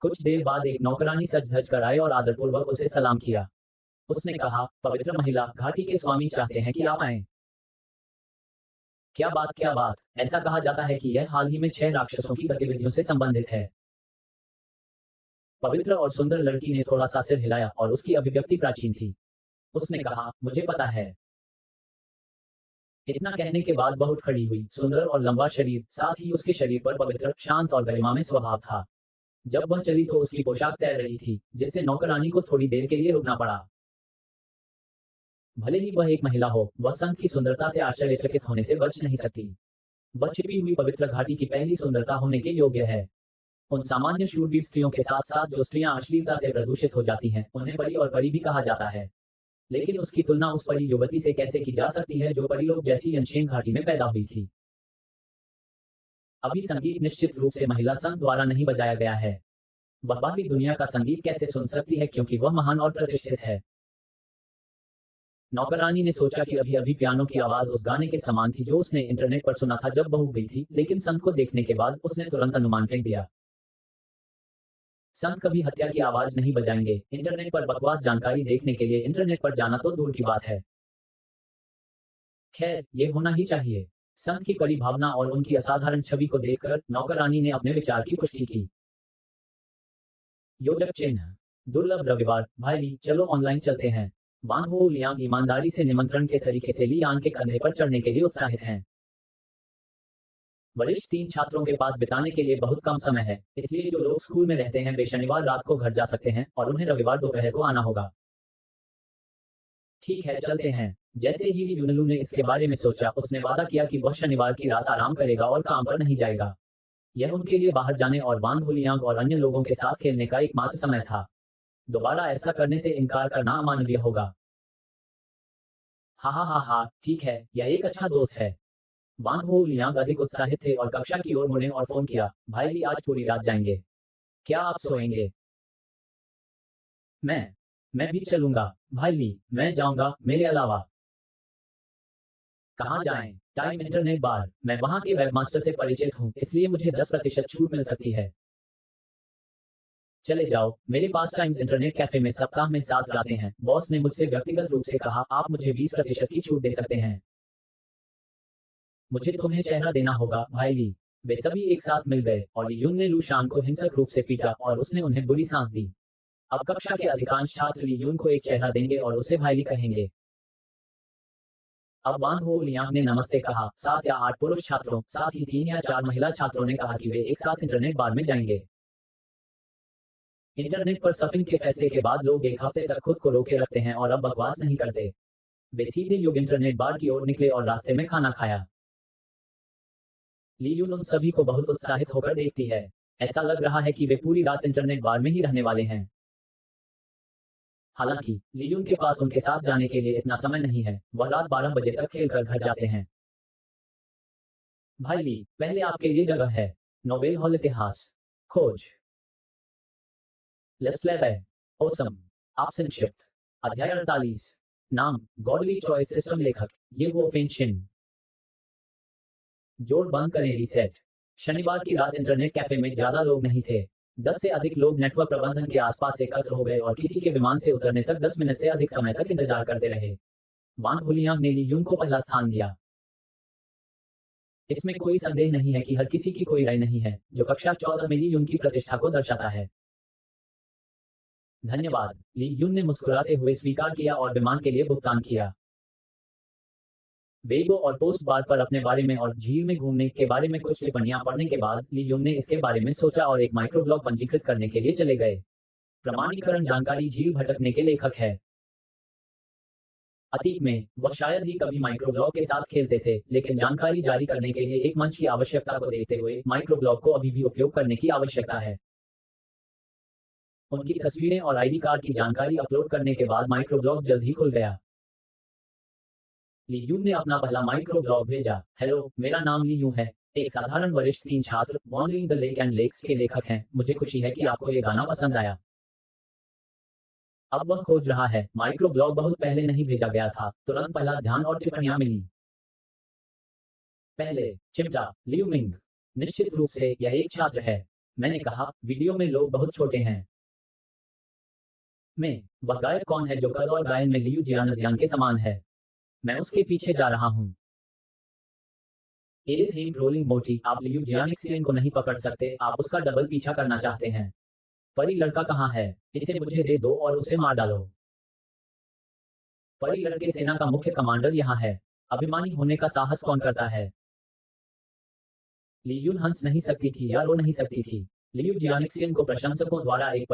Speaker 1: कुछ देर बाद एक नौकरानी सज धज कर आए और आदरपूर्वक उसे सलाम किया। उसने कहा, पवित्र महिला, घाटी के स्वामी चाहते हैं कि आप आएं। क्या बात। ऐसा कहा जाता है कि यह हाल ही में 6 राक्षसों की गतिविधियों से संबंधित है। पवित्र और सुंदर लड़की ने थोड़ा सा सिर हिलाया और उसकी अभिव्यक्ति प्राचीन थी। उसने कहा, मुझे पता है। इतना कहने के बाद वह उठ खड़ी हुई। सुंदर और लंबा शरीर, साथ ही उसके शरीर पर पवित्र, शांत और गरिमा में स्वभाव था। जब वह चली तो उसकी पोशाक तैर रही थी, जिससे नौकरानी को थोड़ी देर के लिए रुकना पड़ा। भले ही वह एक महिला हो, वह संत की सुंदरता से आश्चर्यचकित होने से बच नहीं सकती। वह छिपी हुई पवित्र घाटी की पहली सुंदरता होने के योग्य है। उन सामान्य शूरवीर स्त्रियों के साथ साथ जो स्त्रियां अश्लीलता से प्रदूषित हो जाती हैं, उन्हें परी और परी भी कहा जाता है। लेकिन उसकी तुलना उस परी युवती से कैसे की जा सकती है जो परीलोक जैसी अनशेन घाटी में पैदा हुई थी। अभी संगीत निश्चित रूप से महिला संत द्वारा नहीं बजाया गया है। वह बाहरी दुनिया का संगीत कैसे सुन सकती है क्योंकि वह महान और प्रतिष्ठित है। नौकरानी ने सोचा कि अभी अभी पियानो की आवाज उस गाने के समान थी जो उसने इंटरनेट पर सुना था जब बहू गई थी, लेकिन संत को देखने के बाद उसने तुरंत अनुमान फेंक दिया। संत कभी हत्या की आवाज नहीं बजाएंगे। इंटरनेट पर बकवास जानकारी देखने के लिए इंटरनेट पर जाना तो दूर की बात है। खैर, ये होना ही चाहिए। संत की परिभावना और उनकी असाधारण छवि को देखकर नौकरानी ने अपने विचार की पुष्टि की। योजक चिन्ह। दुर्लभ रविवार। भाई ली, चलो ऑनलाइन चलते हैं। वांग हो लियांग ईमानदारी से निमंत्रण के तरीके से ली यान के कंधे पर चढ़ने के लिए उत्साहित हैं। वरिष्ठ 3 छात्रों के पास बिताने के लिए बहुत कम समय है, इसलिए जो लोग स्कूल में रहते हैं वे शनिवार रात को घर जा सकते हैं और उन्हें रविवार दोपहर को आना होगा। ठीक है, चलते हैं। जैसे ही ली युनलू ने इसके बारे में सोचा, उसने वादा किया कि वह शनिवार की रात आराम करेगा और काम पर नहीं जाएगा। यह उनके लिए बाहर जाने और वांग हुलियांग और अन्य लोगों के साथ खेलने का एकमात्र समय था। दोबारा ऐसा करने से इनकार करना अमानवीय होगा। हा, ठीक है, यह एक अच्छा दोस्त है। वांग हो लियांग अधिक उत्साहित थे और कक्षा की ओर मुड़े और फोन किया, भाई ली, आज पूरी रात जाएंगे। क्या आप सोएंगे? मैं मैं भी चलूंगा। भाई ली, मैं जाऊंगा, मेरे अलावा। कहाँ जाएं? टाइम इंटरनेट बार। मैं वहाँ के वेबमास्टर से परिचित हूँ, इसलिए मुझे 10% छूट मिल सकती है। चले जाओ, मेरे पास टाइम्स इंटरनेट कैफे में सप्ताह में 7 रातें हैं। बॉस ने मुझसे व्यक्तिगत रूप से कहा, आप मुझे 20% की छूट दे सकते हैं। मुझे तुम्हें चेहरा देना होगा, भाई ली। वे सभी एक साथ मिल गए और ली यून ने लू शान को हिंसक रूप से पीटा और उसने उन्हें बुरी सांस दी। अब कक्षा के अधिकांश छात्र ली यून को एक चेहरा देंगे और उसे भाई ली कहेंगे। अब वांग हो लियांग ने नमस्ते कहा। 7 या 8 पुरुष छात्रों, साथ ही 3 या 4 महिला छात्रों ने कहा कि वे एक साथ इंटरनेट बार में जाएंगे। इंटरनेट पर सर्फिंग के फैसले के बाद लोग एक हफ्ते तक खुद को रोके रखते हैं और अब बकवास नहीं करते। वे सीधे युग इंटरनेट बार की ओर निकले और रास्ते में खाना खाया। ली यून उन सभी को बहुत उत्साहित होकर देखती है। ऐसा लग रहा है कि वे पूरी रात इंटरनेट बार में ही रहने वाले हैं। हालांकि ली यून के पास उनके साथ जाने के लिए इतना समय नहीं है। वह रात 12 बजे तक खेलकर घर जाते हैं। भाई ली, पहले आपके लिए जगह है। नोबेल हॉल इतिहास। खोज। लेस्लेवे। ओसम। आप संक्षिप्त। अध्याय 48। नाम गॉडली चॉइस सिस्टम। लेखक ये वो फेंशिन। जोड़ बंद करें रीसेट। शनिवार की रात इंटरनेट कैफे में ज्यादा लोग नहीं थे। 10 से अधिक लोग नेटवर्क प्रबंधन के आसपास एकत्र हो गए और किसी के विमान से उतरने तक 10 मिनट से अधिक समय तक इंतजार करते रहे। वांग हुलियांग ने ली यून को पहला स्थान दिया। इसमें कोई संदेह नहीं है कि हर किसी की कोई राय नहीं है, जो कक्षा 14 में ली यून की प्रतिष्ठा को दर्शाता है। धन्यवाद। ली यून ने मुस्कुराते हुए स्वीकार किया और विमान के लिए भुगतान किया। वेइबो और पोस्ट बार पर अपने बारे में और झील में घूमने के बारे में कुछ टिप्पणियां पढ़ने के बाद ली यून ने इसके बारे में सोचा और एक माइक्रोब्लॉग पंजीकृत करने के लिए चले गए। प्रमाणीकरण जानकारी झील भटकने के लेखक है। अतीत में वह शायद ही कभी माइक्रोब्लॉग के साथ खेलते थे, लेकिन जानकारी जारी करने के लिए एक मंच की आवश्यकता को देखते हुए माइक्रोब्लॉग को अभी भी उपयोग करने की आवश्यकता है। उनकी तस्वीरें और आईडी कार्ड की जानकारी अपलोड करने के बाद माइक्रोब्लॉग जल्द ही खुल गया। ली यून ने अपना पहला माइक्रोब्लॉग भेजा। हेलो, मेरा नाम ली यून है, एक साधारण वरिष्ठ 3 छात्र, wandering the lake and lakes के लेखक हैं। मुझे खुशी है कि आपको ये गाना पसंद आया। अब वह खोज रहा है। माइक्रोब्लॉग बहुत पहले नहीं भेजा गया था, तुरंत पहला ध्यान और टिप्पणियां मिली। पहले, चिमटा, लियू मिंग। निश्चित रूप से यह एक छात्र है। मैंने कहा, वीडियो में लोग बहुत छोटे हैं। वह गायक कौन है जो कद और गायन में लियू जियानजियांग के समान है? मैं उसके पीछे जा रहा हूँ। एलिस हिम रोलिंग मोटी, आप लियू जियानिक्सियन को नहीं पकड़ सकते, आप उसका डबल पीछा करना चाहते हैं। परी लड़का कहाँ है? इसे मुझे दे दो और उसे मार डालो। परी लड़के सेना का मुख्य कमांडर यहाँ है। अभिमानी होने का साहस कौन करता है? ली यून हंस नहीं सकती थी या रो नहीं सकती थी। लियू जियानिक्सियन को प्रशंसकों द्वारा एक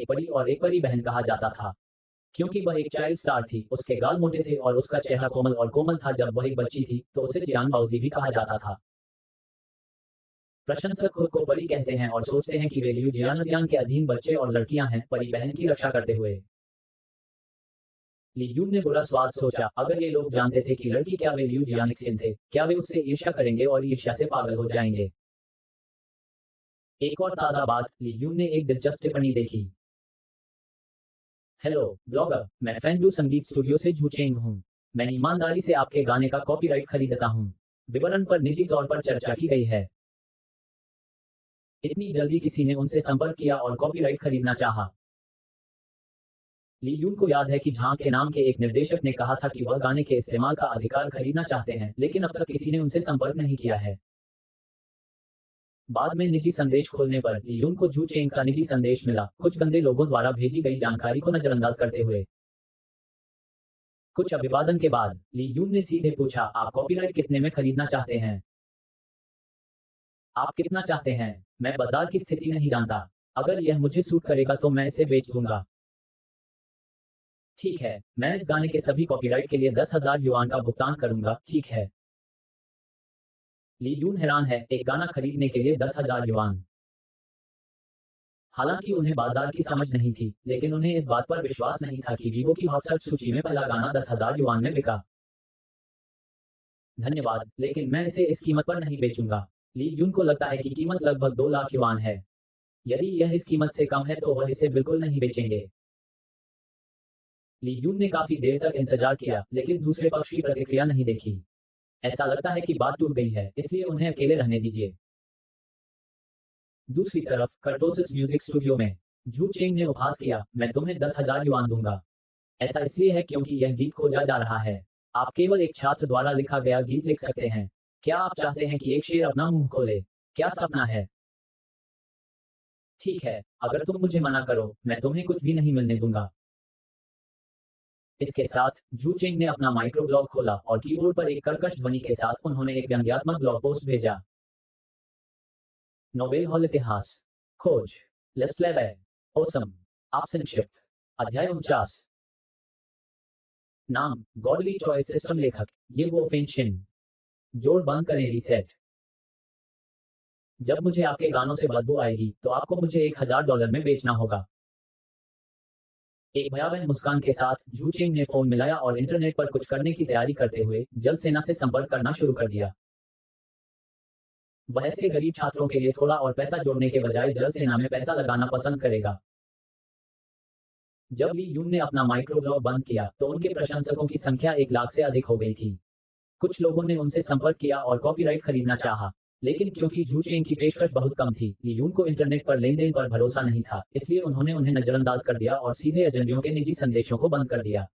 Speaker 1: परी और एक परी बहन कहा जाता था। क्योंकि वह एक चाइल्ड स्टार थी, उसके गाल मोटे थे और उसका चेहरा कोमल और कोमल था। जब वह एक बच्ची थी, तो उसे जियान बाउजी भी कहा जाता था। प्रशंसक खुद को परी कहते हैं और सोचते हैं कि वे लियू जियानजियांग के अधीन बच्चे और लड़कियां हैं, परी बहन की रक्षा करते हुए। ली यून ने बुरा स्वाद सोचा, अगर ये लोग जानते थे कि लड़की क्या वे लियू जियानिक्सियन थे, क्या वे उससे ईर्ष्या करेंगे और ईर्ष्या से पागल हो जाएंगे। एक और ताज़ा बात, ली यून ने एक दिलचस्प टिप्पणी देखी। हेलो ब्लॉगर, मैं फैंडू संगीत स्टूडियो से झूचेंग हूँ। मैं ईमानदारी से आपके गाने का कॉपीराइट खरीदता हूँ। विवरण पर निजी तौर पर चर्चा की गई है। इतनी जल्दी किसी ने उनसे संपर्क किया और कॉपीराइट खरीदना चाहा। ली यून को याद है कि झांग के नाम के एक निर्देशक ने कहा था कि वह गाने के इस्तेमाल का अधिकार खरीदना चाहते हैं, लेकिन अब तक किसी ने उनसे संपर्क नहीं किया है। बाद में निजी संदेश खोलने पर ली यून को जू चेंग का निजी संदेश मिला, कुछ गंदे लोगों द्वारा भेजी गई जानकारी को नजरअंदाज करते हुए। कुछ अभिवादन के बाद ली यून ने सीधे पूछा, आप कॉपीराइट कितने में खरीदना चाहते हैं? आप कितना चाहते हैं? मैं बाजार की स्थिति नहीं जानता। अगर यह मुझे सूट करेगा तो मैं इसे बेच दूंगा। ठीक है, मैं इस गाने के सभी कॉपीराइट के लिए 10,000 युआन का भुगतान करूंगा, ठीक है। ली यून हैरान है, एक गाना खरीदने के लिए 10,000 युआन। हालांकि उन्हें बाजार की समझ नहीं थी, लेकिन उन्हें इस बात पर विश्वास नहीं था कि वीवो की हॉट सर्च सूची में पहला गाना 10,000 युआन में बिका। धन्यवाद, लेकिन मैं इसे इस कीमत पर नहीं बेचूंगा। ली यून को लगता है कि कीमत लगभग 2 लाख युआन है। यदि यह इस कीमत से कम है तो वह इसे बिल्कुल नहीं बेचेंगे। ली यून ने काफी देर तक इंतजार किया, लेकिन दूसरे पक्ष की प्रतिक्रिया नहीं देखी। ऐसा लगता है कि बात टूट गई है, इसलिए उन्हें अकेले रहने दीजिए। दूसरी तरफ कर्टोसिस म्यूजिक स्टूडियो में जू चेंग ने उपहास किया, मैं तुम्हें 10,000 युआन दूंगा। ऐसा इसलिए है क्योंकि यह गीत खोजा जा रहा है। आप केवल एक छात्र द्वारा लिखा गया गीत लिख सकते हैं। क्या आप चाहते हैं कि एक शेर अपना मुंह खोले? क्या सपना है? ठीक है, अगर तुम मुझे मना करो, मैं तुम्हें कुछ भी नहीं मिलने दूंगा। इसके साथ जू चेंग ने अपना माइक्रो ब्लॉग खोला और कीबोर्ड पर एक कर्कश ध्वनि के साथ उन्होंने एक व्यंग्यात्मक ब्लॉग पोस्ट भेजा। नोबेल हॉल इतिहास खोज लेस्लेवे ओसम संक्षिप्त अध्याय 49 नाम गॉडली चॉइस सिस्टम लेखक ये वो फेंशिन जोड़ बंद करें रीसेट। जब मुझे आपके गानों से बदबू आएगी तो आपको मुझे $1,000 में बेचना होगा। एक भयावह मुस्कान के साथ जू चेंग ने फोन मिलाया और इंटरनेट पर कुछ करने की तैयारी करते हुए जल सेना से संपर्क करना शुरू कर दिया। वह ऐसे गरीब छात्रों के लिए थोड़ा और पैसा जोड़ने के बजाय जल सेना में पैसा लगाना पसंद करेगा। जब ली यून ने अपना माइक्रोब्लॉग बंद किया तो उनके प्रशंसकों की संख्या 1 लाख से अधिक हो गई थी। कुछ लोगों ने उनसे संपर्क किया और कॉपीराइट खरीदना चाहा। लेकिन क्योंकि झू चेंग की पेशकश बहुत कम थी, ली यून को इंटरनेट पर लेन-देन पर भरोसा नहीं था, इसलिए उन्होंने उन्हें नजरअंदाज कर दिया और सीधे एजेंटों के निजी संदेशों को बंद कर दिया।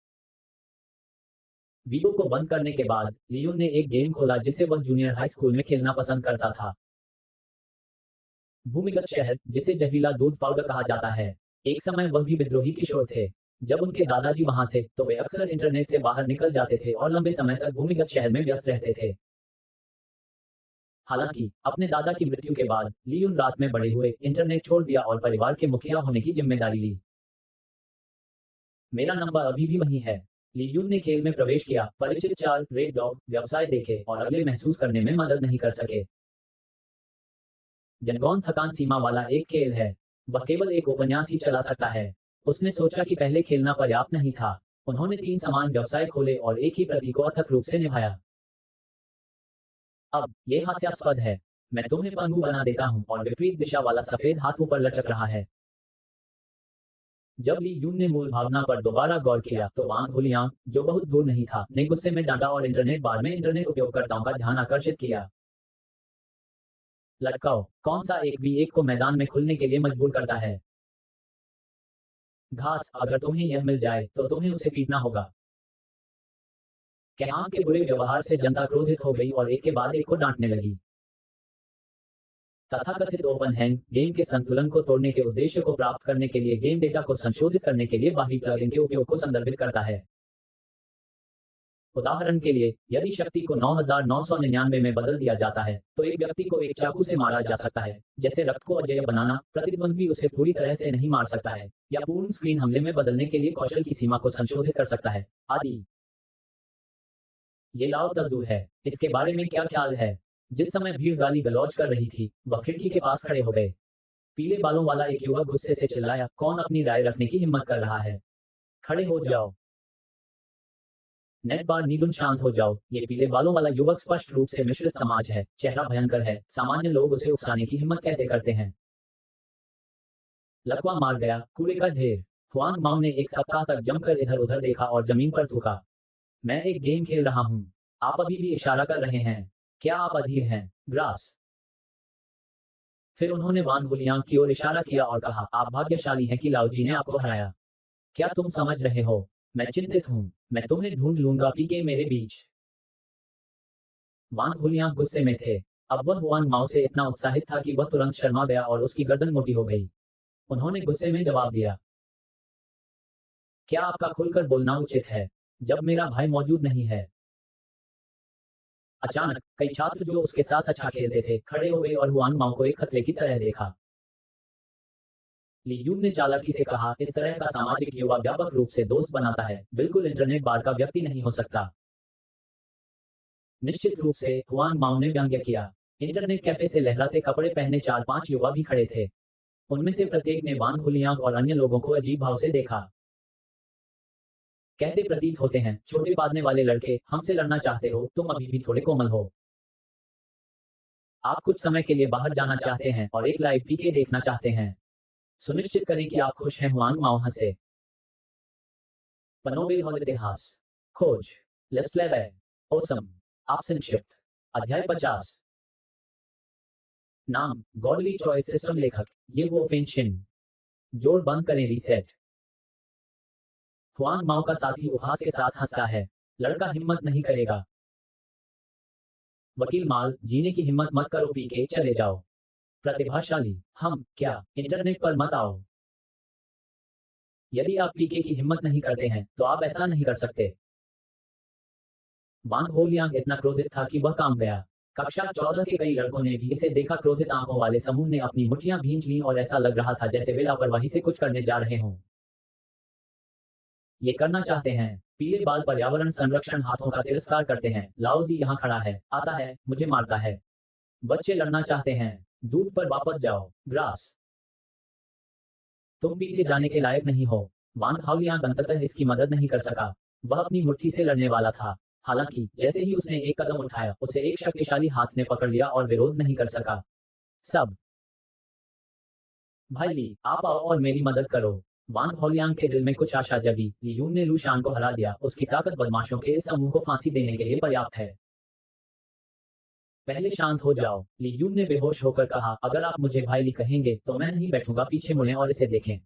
Speaker 1: वीबो को बंद करने के बाद, ली यून ने एक गेम खोला जिसे वह जूनियर हाई स्कूल में खेलना पसंद करता था। भूमिगत शहर, जिसे जहरीला दूध पाउडर कहा जाता है। एक समय वह भी विद्रोही किशोर थे। जब उनके दादाजी वहां थे, तो वे अक्सर इंटरनेट से बाहर निकल जाते थे और लंबे समय तक भूमिगत शहर में व्यस्त रहते थे। हालांकि अपने दादा की मृत्यु के बाद ली यून रात में बड़े हुए, इंटरनेट छोड़ दिया और परिवार के मुखिया होने की जिम्मेदारी ली। मेरा नंबर अभी भी वही है। ली यून ने खेल में प्रवेश किया, परिचित चार रेड डॉग व्यवसाय देखे और अगले महसूस करने में मदद नहीं कर सके। जनगॉन थकान सीमा वाला एक खेल है। वह केवल एक उपन्यास ही चला सकता है। उसने सोचा कि पहले खेलना पर्याप्त नहीं था। उन्होंने 3 समान व्यवसाय खोले और एक ही प्रति को अथक रूप से निभाया। अब ये हास्यास्पद है। मैं तुम्हें पंगु बना देता हूं और विपरीत दिशा वाला सफेद हाथ ऊपर लटक रहा है। जब ली यून ने मूल भावना पर दोबारा गौर किया, तो वांग हुलियांग, जो बहुत दूर नहीं था, ने गुस्से में डांटा और इंटरनेट बार में इंटरनेट उपयोगकर्ताओं का ध्यान आकर्षित किया। लटकाओ, कौन सा एक भी एक को मैदान में खुलने के लिए मजबूर करता है? घास, अगर तुम्हें यह मिल जाए, तो तुम्हें उसे पीटना होगा। कैहांग के बुरे व्यवहार से जनता क्रोधित हो गई और एक के बाद एक को डांटने लगी। तथाकथित ओपन हैंग गेम के संतुलन को तोड़ने के उद्देश्य को प्राप्त करने के लिए गेम डेटा को संशोधित करने के लिए बाहरी प्लगइन के उपयोग को संदर्भित करता है। उदाहरण के लिए, यदि शक्ति को 9999 में बदल दिया जाता है, तो एक व्यक्ति को एक चाकू से मारा जा सकता है, जैसे रक्त को अजेय बनाना, प्रतिद्वंद्वी उसे पूरी तरह से नहीं मार सकता है, या पूर्ण स्क्रीन हमले में बदलने के लिए कौशल की सीमा को संशोधित कर सकता है, आदि। ये लाओ तजू है। इसके बारे में क्या ख्याल है? जिस समय भीड़ गाली गलौज कर रही थी, वह खिड़की के पास खड़े हो गए। पीले बालों वाला एक युवक गुस्से से चिल्लाया, कौन अपनी राय रखने की हिम्मत कर रहा है? खड़े हो जाओ। नेट बार नीलुन, शांत हो जाओ। ये पीले बालों वाला युवक स्पष्ट रूप से मिश्रित समाज है, चेहरा भयंकर है, सामान्य लोग उसे उकसाने की हिम्मत कैसे करते हैं? लकवा मार गया, कूड़े का ढेर। हुआंग माओ ने एक सप्ताह तक जमकर इधर उधर देखा और जमीन पर थूका। मैं एक गेम खेल रहा हूँ। आप अभी भी इशारा कर रहे हैं। क्या आप अधीर हैं? ग्रास। फिर उन्होंने वान हुलियांग की ओर इशारा किया और कहा, आप भाग्यशाली हैं कि लाओजी ने आपको हराया। क्या तुम समझ रहे हो? मैं चिंतित हूँ। मैं तुम्हें ढूंढ लूंगा पीके मेरे बीच। वान हुलियांग गुस्से में थे। अब वह हुआंग माओ से इतना उत्साहित था कि वह तुरंत शर्मा गया और उसकी गर्दन मोटी हो गई। उन्होंने गुस्से में जवाब दिया, क्या आपका खुलकर बोलना उचित है, जब मेरा भाई मौजूद नहीं है? अचानक कई छात्र जो उसके साथ अच्छा खेलते थे, खड़े हो गए और हुआंग माओ को एक खतरे की तरह देखा। ली यून ने चालाकी से कहा, इस तरह का सामाजिक युवा व्यापक रूप से दोस्त बनाता है, बिल्कुल इंटरनेट बार का व्यक्ति नहीं हो सकता। निश्चित रूप से, हुआंग माओ ने व्यंग्य किया। इंटरनेट कैफे से लहराते कपड़े पहने 4-5 युवा भी खड़े थे। उनमें से प्रत्येक ने वांग हुलियांग और अन्य लोगों को अजीब भाव से देखा। कहते प्रतीत होते हैं, छोटे बांधने वाले लड़के, हमसे लड़ना चाहते हो? तुम अभी भी थोड़े कोमल हो। आप कुछ समय के लिए बाहर जाना चाहते हैं और एक लाइव पीके देखना चाहते हैं। सुनिश्चित करें कि आप खुश हैं। हुआंग माओ हंसे। पनोवेल हॉल इतिहास खोज लेस्लेवे ओसम आप संक्षिप्त अध्याय 50 नाम गॉडली चॉइस सिस्टम लेखक ये वो फेंशिन जोड़ बंद करें रीसेट हुआंग माओ का साथी उपहास के साथ हंसता है लड़का हिम्मत नहीं करेगा वकील माल जीने की हिम्मत मत करो पीके चले जाओ प्रतिभाशाली हम क्या इंटरनेट पर मत आओ यदि आप पीके की हिम्मत नहीं करते हैं तो आप ऐसा नहीं कर सकते वांग होलियांग इतना क्रोधित था कि वह काम गया कक्षा 14 के कई लड़कों ने भी इसे देखा क्रोधित आंखों वाले समूह ने अपनी मुट्ठियां भींच लीं और ऐसा लग रहा था जैसे वे लापरवाही से कुछ करने जा रहे हों ये करना चाहते हैं पीले बाल पर्यावरण संरक्षण हाथों का तिरस्कार करते हैं लाओजी यहाँ खड़ा है आता है मुझे मारता है बच्चे लड़ना चाहते हैं दूध पर वापस जाओ ग्रास तुम पीटे जाने के लायक नहीं हो वांग हाओलियांग अंततः इसकी मदद नहीं कर सका वह अपनी मुट्ठी से लड़ने वाला था हालांकि जैसे ही उसने एक कदम उठाया उसे एक शक्तिशाली हाथ ने पकड़ लिया और विरोध नहीं कर सका सब भाई ली आप आओ और मेरी मदद करो वांग होलियांग के दिल में कुछ आशा जगी ली यून ने लू शान को हरा दिया उसकी ताकत बदमाशों के इस समूह को फांसी देने के लिए पर्याप्त है पहले शांत हो जाओ, ली यून ने बेहोश होकर कहा। अगर आप मुझे भाई ली कहेंगे तो मैं नहीं बैठूंगा। पीछे मुड़ें और इसे देखें।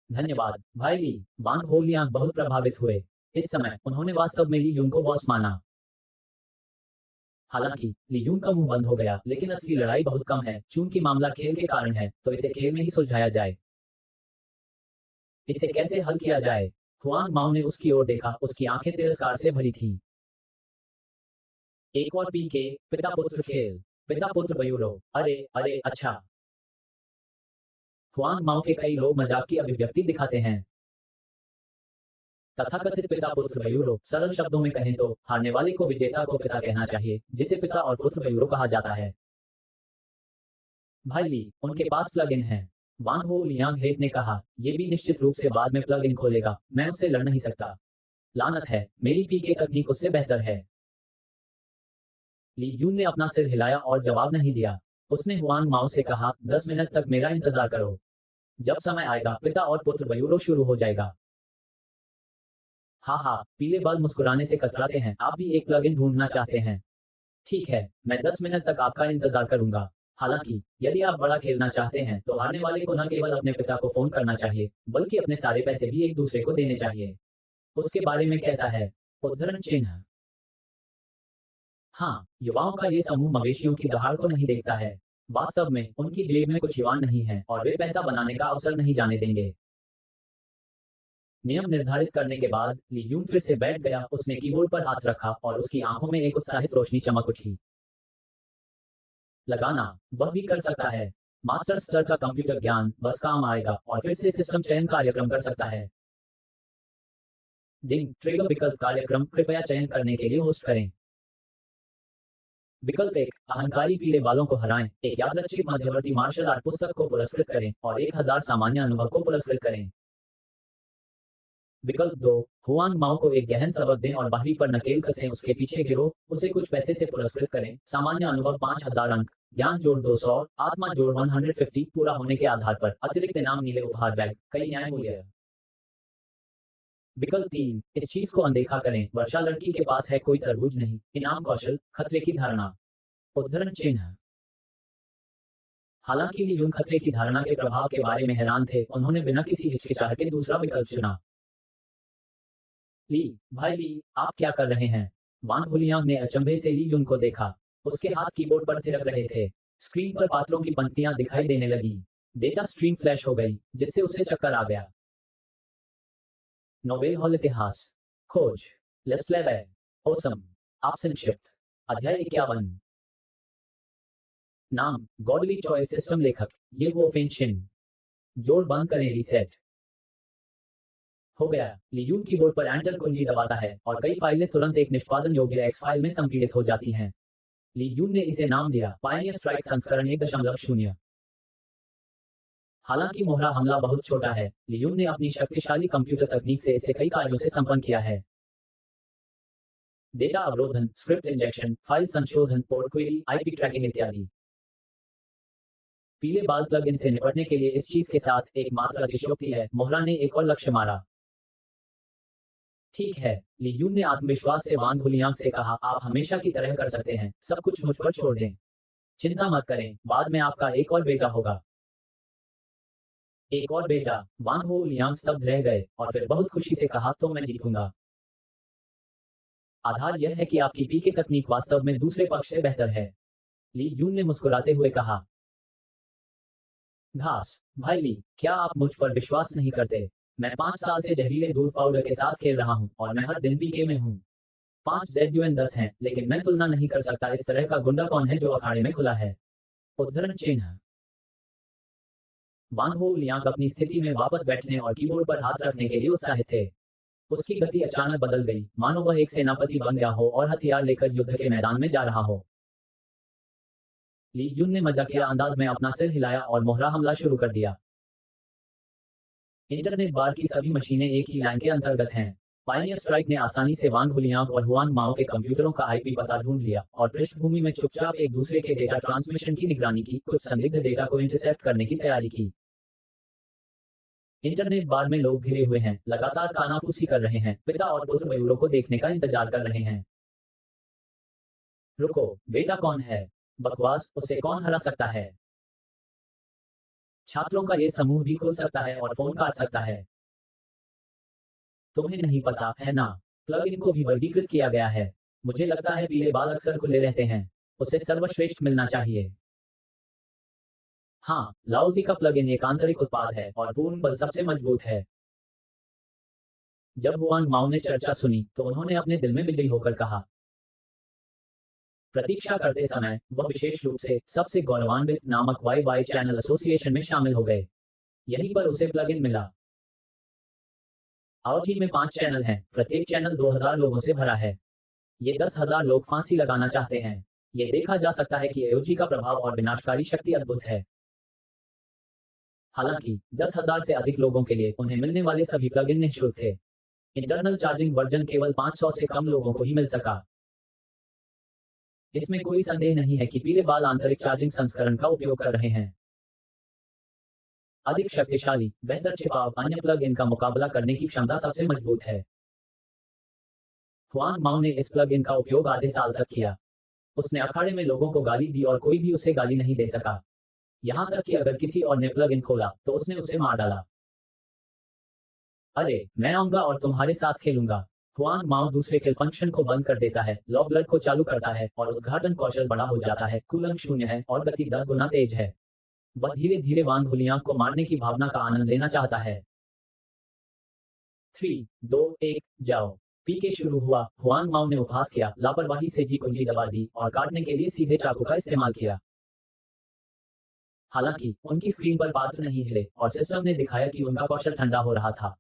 Speaker 1: धन्यवाद भाई ली। वांग हो लियांग बहुत प्रभावित हुए। इस समय उन्होंने वास्तव में ली यून को बॉस माना। हालांकि ली यून का मुंह बंद हो गया, लेकिन असली लड़ाई बहुत कम है। चूंकि मामला खेल के कारण है तो इसे खेल में ही सुलझाया जाए। इसे कैसे हल किया जाए? हुआंग माओ ने उसकी ओर देखा। उसकी आंखें तिरस्कार से भरी थीं। एक और पी के पिता पुत्र खेल। पिता पुत्र बयूरो। अरे अरे अच्छा। हुआंग माओ के कई लोग मजाक की अभिव्यक्ति दिखाते हैं। तथाकथित पिता पुत्र बयूरो, सरल शब्दों में कहें तो हारने वाले को विजेता को पिता कहना चाहिए, जिसे पिता और पुत्र बयूरो कहा जाता है। भाई ली, उनके पास प्लग इन है। वांग हो लियांग हेट ने कहा। ये भी निश्चित रूप से बाद में प्लग इन खोलेगा। मैं उससे लड़ नहीं सकता। लानत है, मेरी पीके तकनीक उससे बेहतर है। ली यून ने अपना सिर हिलाया और जवाब नहीं दिया। उसने हुआंग माओ से कहा, 10 मिनट तक मेरा इंतजार करो। जब समय आएगा पिता और पुत्र बयूरो शुरू हो जाएगा। हाँ हाँ, पीले बाल मुस्कुराने से कतराते हैं। आप भी एक प्लग इन ढूंढना चाहते हैं? ठीक है, मैं 10 मिनट तक आपका इंतजार करूंगा। हालांकि यदि आप बड़ा खेलना चाहते हैं तो हारने वाले को न केवल अपने पिता को फोन करना चाहिए, बल्कि अपने सारे पैसे भी एक दूसरे को देने चाहिए। उसके बारे में कैसा है? उद्धरण चिन्ह। हाँ, युवाओं का ये समूह मवेशियों की दहाड़ को नहीं देखता है। वास्तव में उनकी जेब में कुछ युवान नहीं है और वे पैसा बनाने का अवसर नहीं जाने देंगे। नियम निर्धारित करने के बाद ली यून फिर से बैठ गया। उसने कीबोर्ड पर हाथ रखा और उसकी आंखों में एक उत्साहित रोशनी चमक उठी। लगाना, वह भी कर सकता है। मास्टर स्तर का कंप्यूटर ज्ञान बस काम आएगा और फिर से सिस्टम चयन कार्यक्रम कर सकता है। डिंग ट्रिगर विकल्प कार्यक्रम कृपया चयन करने के लिए होस्ट करें। विकल्प 1, अहंकारी पीले बालों को हराएं। एक यादृच्छिक मध्यवर्ती मार्शल आर्ट पुस्तक को पुरस्कृत करें और 1000 सामान्य अनुभव को पुरस्कृत करें। विकल्प 2, हुआंग माओ को एक गहन सबक दें और बाहरी पर नकेल कसें। उसके पीछे गिरो, उसे कुछ पैसे से पुरस्कृत करें। सामान्य अनुभव 5000 अंक, ज्ञान जोड़ 200, आत्मा जोड़ 150। पूरा होने के आधार पर अतिरिक्त इनाम, नीले उपहार बैग, कई न्याय मूल्य। विकल्प 3, इस चीज को अनदेखा करें। वर्षा लड़की के पास है कोई तरबूज नहीं। इनाम कौशल, खतरे की धारणा। उद्धरण चिन्ह। हालांकि ली यून खतरे की धारणा के प्रभाव के बारे में हैरान थे, उन्होंने बिना किसी हिचकिचाहट के दूसरा विकल्प चुना। ली, भाई ली, आप क्या कर रहे हैं? वांग हुलियांग ने अचंभे से ली यून को देखा। उसके हाथ कीबोर्ड पर थिरक रहे थे। स्क्रीन पर पात्रों की पंक्तियां दिखाई देने लगी। डेटा स्ट्रीम फ्लैश हो गई, जिससे उसे चक्कर आ गया। नोबेल हॉल इतिहास। खोज। लेस्लेवे। ओसम। आप संक्षिप्त। अध्याय 51। नाम, गॉडली चॉइस सिस्टम। लेखक, ये वो फेंशिन। जोड़ बंद करें, रीसेट। हो गया। लीयून कीबोर्ड पर एंटर कुंजी दबाता है और कई फाइलें तुरंत एक निष्पादन योग्य एक्स फाइल में संपीड़ित हो जाती हैं। लीयून ने इसे नाम दिया, पायनियर स्ट्राइक संस्करण 1.0। हालांकि मोहरा हमला बहुत छोटा है, लीयून ने अपनी शक्तिशाली कंप्यूटर तकनीक से इसे कई कार्यों से संपन्न किया है। डेटा अवरोधन, स्क्रिप्ट इंजेक्शन, फाइल संशोधन, पोर्ट क्वेरी, आईपी ट्रैकिंग इत्यादि। पीले बाल प्लग इन से निपटने के लिए इस चीज के साथ एकमात्र अतिशयोक्ति है। मोहरा ने एक और लक्ष्य मारा। ठीक है, ली यून ने आत्मविश्वास से वांग हुलियांग से कहा, आप हमेशा की तरह कर सकते हैं। सब कुछ मुझ पर छोड़ दें। चिंता मत करें, बाद में आपका एक और बेटा होगा। एक और बेटा? वांग हुलियांग स्तब्ध रह गए और फिर बहुत खुशी से कहा, तो मैं जीतूंगा। आधार यह है कि आपकी पीके तकनीक वास्तव में दूसरे पक्ष से बेहतर है। ली यून ने मुस्कुराते हुए कहा। घास। भाई ली, क्या आप मुझ पर विश्वास नहीं करते? मैं 5 साल से जहरीले दूध पाउडर के साथ खेल रहा हूँ और मैं हर दिन पीके में हूँ। 5 ZUN 10 हैं, लेकिन मैं तुलना नहीं कर सकता। इस तरह का गुंडा कौन है जो अखाड़े में खुला है? उद्धरण चिन्ह। वांग हो लियांग अपनी स्थिति में वापस बैठने और कीबोर्ड पर हाथ रखने के लिए उत्साहित थे। उसकी गति अचानक बदल गई, मानो वह एक सेनापति बन गया हो और हथियार लेकर युद्ध के मैदान में जा रहा हो। ली यून ने मजाकिया अंदाज में अपना सिर हिलाया और मोहरा हमला शुरू कर दिया। इंटरनेट बार की सभी मशीनें एक ही लाइन के अंतर्गत हैं। पायनियर स्ट्राइक ने आसानी से वांग हुलियांग और हुआंग माओ के कंप्यूटरों का आईपी पता ढूंढ लिया और पृष्ठभूमि में चुपचाप एक दूसरे के डेटा ट्रांसमिशन की निगरानी की, कुछ संदिग्ध डेटा को इंटरसेप्ट करने की तैयारी की। इंटरनेट बार में लोग घिरे हुए हैं, लगातार कानाफूसी कर रहे हैं, पिता और पुत्र मयूरों को देखने का इंतजार कर रहे हैं। रुको, बेटा कौन है? बकवास, उसे कौन हरा सकता है? छात्रों का ये समूह भी खुल सकता है और फोन काट सकता है। तुम्हें नहीं पता है ना? प्लग इन को भी वर्गीकृत किया गया है। मुझे लगता है पीले बाल अक्सर खुले रहते हैं। उसे सर्वश्रेष्ठ मिलना चाहिए। हाँ, लाओजी का प्लग इन एक आंतरिक उत्पाद है और पूर्ण बल सबसे मजबूत है। जब हुआंग माओ ने चर्चा सुनी तो उन्होंने अपने दिल में विजयी होकर कहा। प्रतीक्षा करते समय वह विशेष रूप से सबसे गौरवान्वित नामक वाई वाई चैनल एसोसिएशन में शामिल हो गए। यहीं पर उसे प्लग इन मिला। आओजी में 5 चैनल हैं, प्रत्येक चैनल 2000 लोगों से भरा है। ये 10,000 लोग फांसी लगाना चाहते हैं। ये देखा जा सकता है कि एओजी का प्रभाव और विनाशकारी शक्ति अद्भुत है। हालांकि 10,000 से अधिक लोगों के लिए उन्हें मिलने वाले सभी प्लगइन निःशुल्क थे। इंटरनल चार्जिंग वर्जन केवल 500 से कम लोगों को ही मिल सका। इसमें कोई संदेह नहीं है कि पीले बाल आंतरिक चार्जिंग संस्करण का उपयोग कर रहे हैं। अधिक शक्तिशाली, बेहतर छिपाव, अन्य प्लग इन का मुकाबला करने की क्षमता सबसे मजबूत है। हुआंग माओ ने इस प्लग इन का उपयोग आधे साल तक किया। उसने अखाड़े में लोगों को गाली दी और कोई भी उसे गाली नहीं दे सका। यहां तक कि अगर किसी और ने प्लग इन खोला तो उसने उसे मार डाला। अरे, मैं आऊंगा और तुम्हारे साथ खेलूंगा। हुआंग माओ दूसरे किल फंक्शन को बंद कर देता है, लॉ ब्लड को चालू करता है और उद्घाटन कौशल बड़ा हो जाता है। कूलंग 0 है और गति 10 गुना तेज है। वह धीरे धीरे वांग हुलियांग को मारने की भावना का आनंद लेना चाहता है। 3, 2, 1, जाओ। पीके शुरू हुआ। हुआंग माओ ने उपहास किया, लापरवाही से जी कुंजी दबा दी और काटने के लिए सीधे चाकू का इस्तेमाल किया। हालांकि उनकी स्क्रीन पर पात्र नहीं हिले और सिस्टम ने दिखाया कि उनका कौशल ठंडा हो रहा था।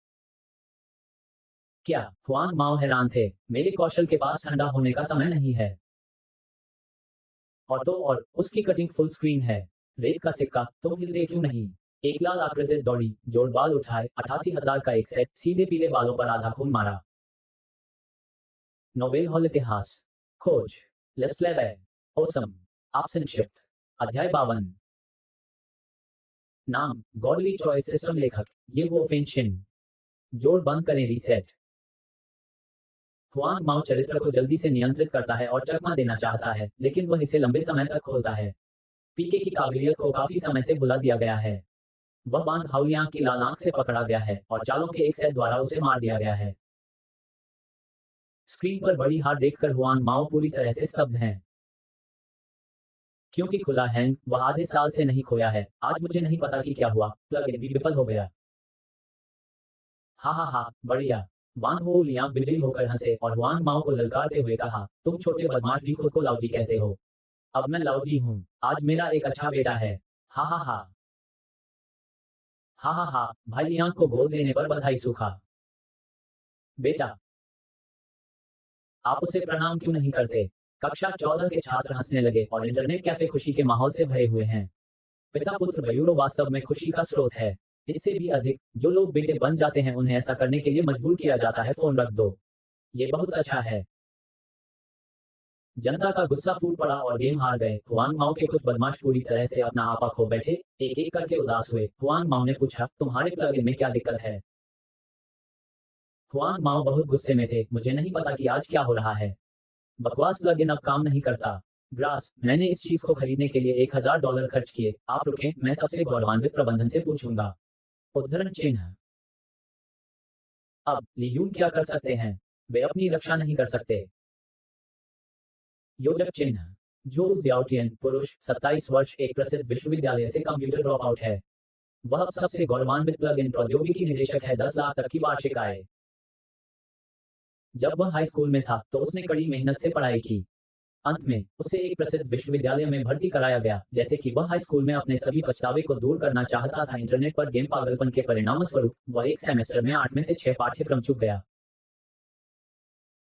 Speaker 1: क्या हुआंग माओ हैरान थे? मेरे कौशल के पास ठंडा होने का समय नहीं है। और उसकी कटिंग फुल स्क्रीन है। रेत का सिक्का, तुम हिलते क्यों नहीं? एक लाल आकृतित दौड़ी, जोड़ बाल उठाए, 88,000 का एक सेट, सीधे पीले बालों पर आधा खून मारा। नोबेल हॉल इतिहास। खोज। लेस्लेवे। ओसम। आपसेंशिप्त। अध्याय 52। नाम गॉडली चॉइस सिस्टम लेखक ये वो फेंशिन। जोड़ बंद करें रीसेट। हुआंग माओ चरित्र को जल्दी से नियंत्रित करता है और चकमा देना चाहता है, लेकिन वह इसे लंबे समय तक खोलता है। पीके की काबिलियत को काफी समय से भुला दिया गया है। वह वांग हाओलियांग की लाल आंख से पकड़ा गया है और चालों के एक सेट द्वारा उसे मार दिया गया है। स्क्रीन पर बड़ी हार देखकर हुआंग माओ पूरी तरह से स्तब्ध हैं। क्योंकि खुला हैंग वह आधे साल से नहीं खोया है। आज मुझे नहीं पता कि क्या हुआ, प्लग इन भी विफल हो गया। हा हा हा, बढ़िया। वांग हो लियांग बिजली होकर हंसे और हुआंग माओ को ललकारते हुए कहा, तुम छोटे बदमाश भी खुद को लाउजी कहते हो। अब मैं लाउजी हूँ। आज मेरा एक अच्छा बेटा है। हा हा हा। हा हा हा, भाई लियांग को गोद देने पर बधाई सूखा। बेटा, आप उसे प्रणाम क्यों नहीं करते? कक्षा 14 के छात्र हंसने लगे और इंटरनेट कैफे खुशी के माहौल से भरे हुए हैं। पिता पुत्र बयूरो वास्तव में खुशी का स्रोत है। इससे भी अधिक, जो लोग बेटे बन जाते हैं उन्हें ऐसा करने के लिए मजबूर किया जाता है। फोन रख दो। ये बहुत अच्छा है। जनता का गुस्सा फूट पड़ा और गेम हार गए। हुआंग माओ के कुछ बदमाश पूरी तरह से अपना आपा खो बैठे, एक एक करके उदास हुए। हुआंग माओ ने पूछा, तुम्हारे प्लगइन में क्या दिक्कत है? हुआंग माओ बहुत गुस्से में थे, मुझे नहीं पता कि आज क्या हो रहा है। बकवास प्लगइन अब काम नहीं करता। ग्रास, मैंने इस चीज को खरीदने के लिए $1,000 खर्च किए। आप रुकें, मैं सबसे गौरवान्वित प्रबंधन से पूछूंगा। उद्धरण चिन्ह। अब लियून क्या कर सकते हैं? वे अपनी रक्षा नहीं कर सकते। योजक चिन्ह। जो ज्याओटियन पुरुष 27 वर्ष एक प्रसिद्ध विश्वविद्यालय से कंप्यूटर ड्रॉप आउट है। वह अब सबसे गौरवान्वित प्लग इन प्रौद्योगिकी निदेशक है। 10 लाख तक की वार्षिक आय। जब वह हाई स्कूल में था तो उसने कड़ी मेहनत से पढ़ाई की। अंत में उसे एक प्रसिद्ध विश्वविद्यालय में भर्ती कराया गया। जैसे कि वह हाई स्कूल में अपने सभी पछतावे को दूर करना चाहता था, इंटरनेट पर गेम पागलपन के परिणामस्वरूप वह एक सेमेस्टर में 8 में से 6 पाठ्यक्रम चूक गया।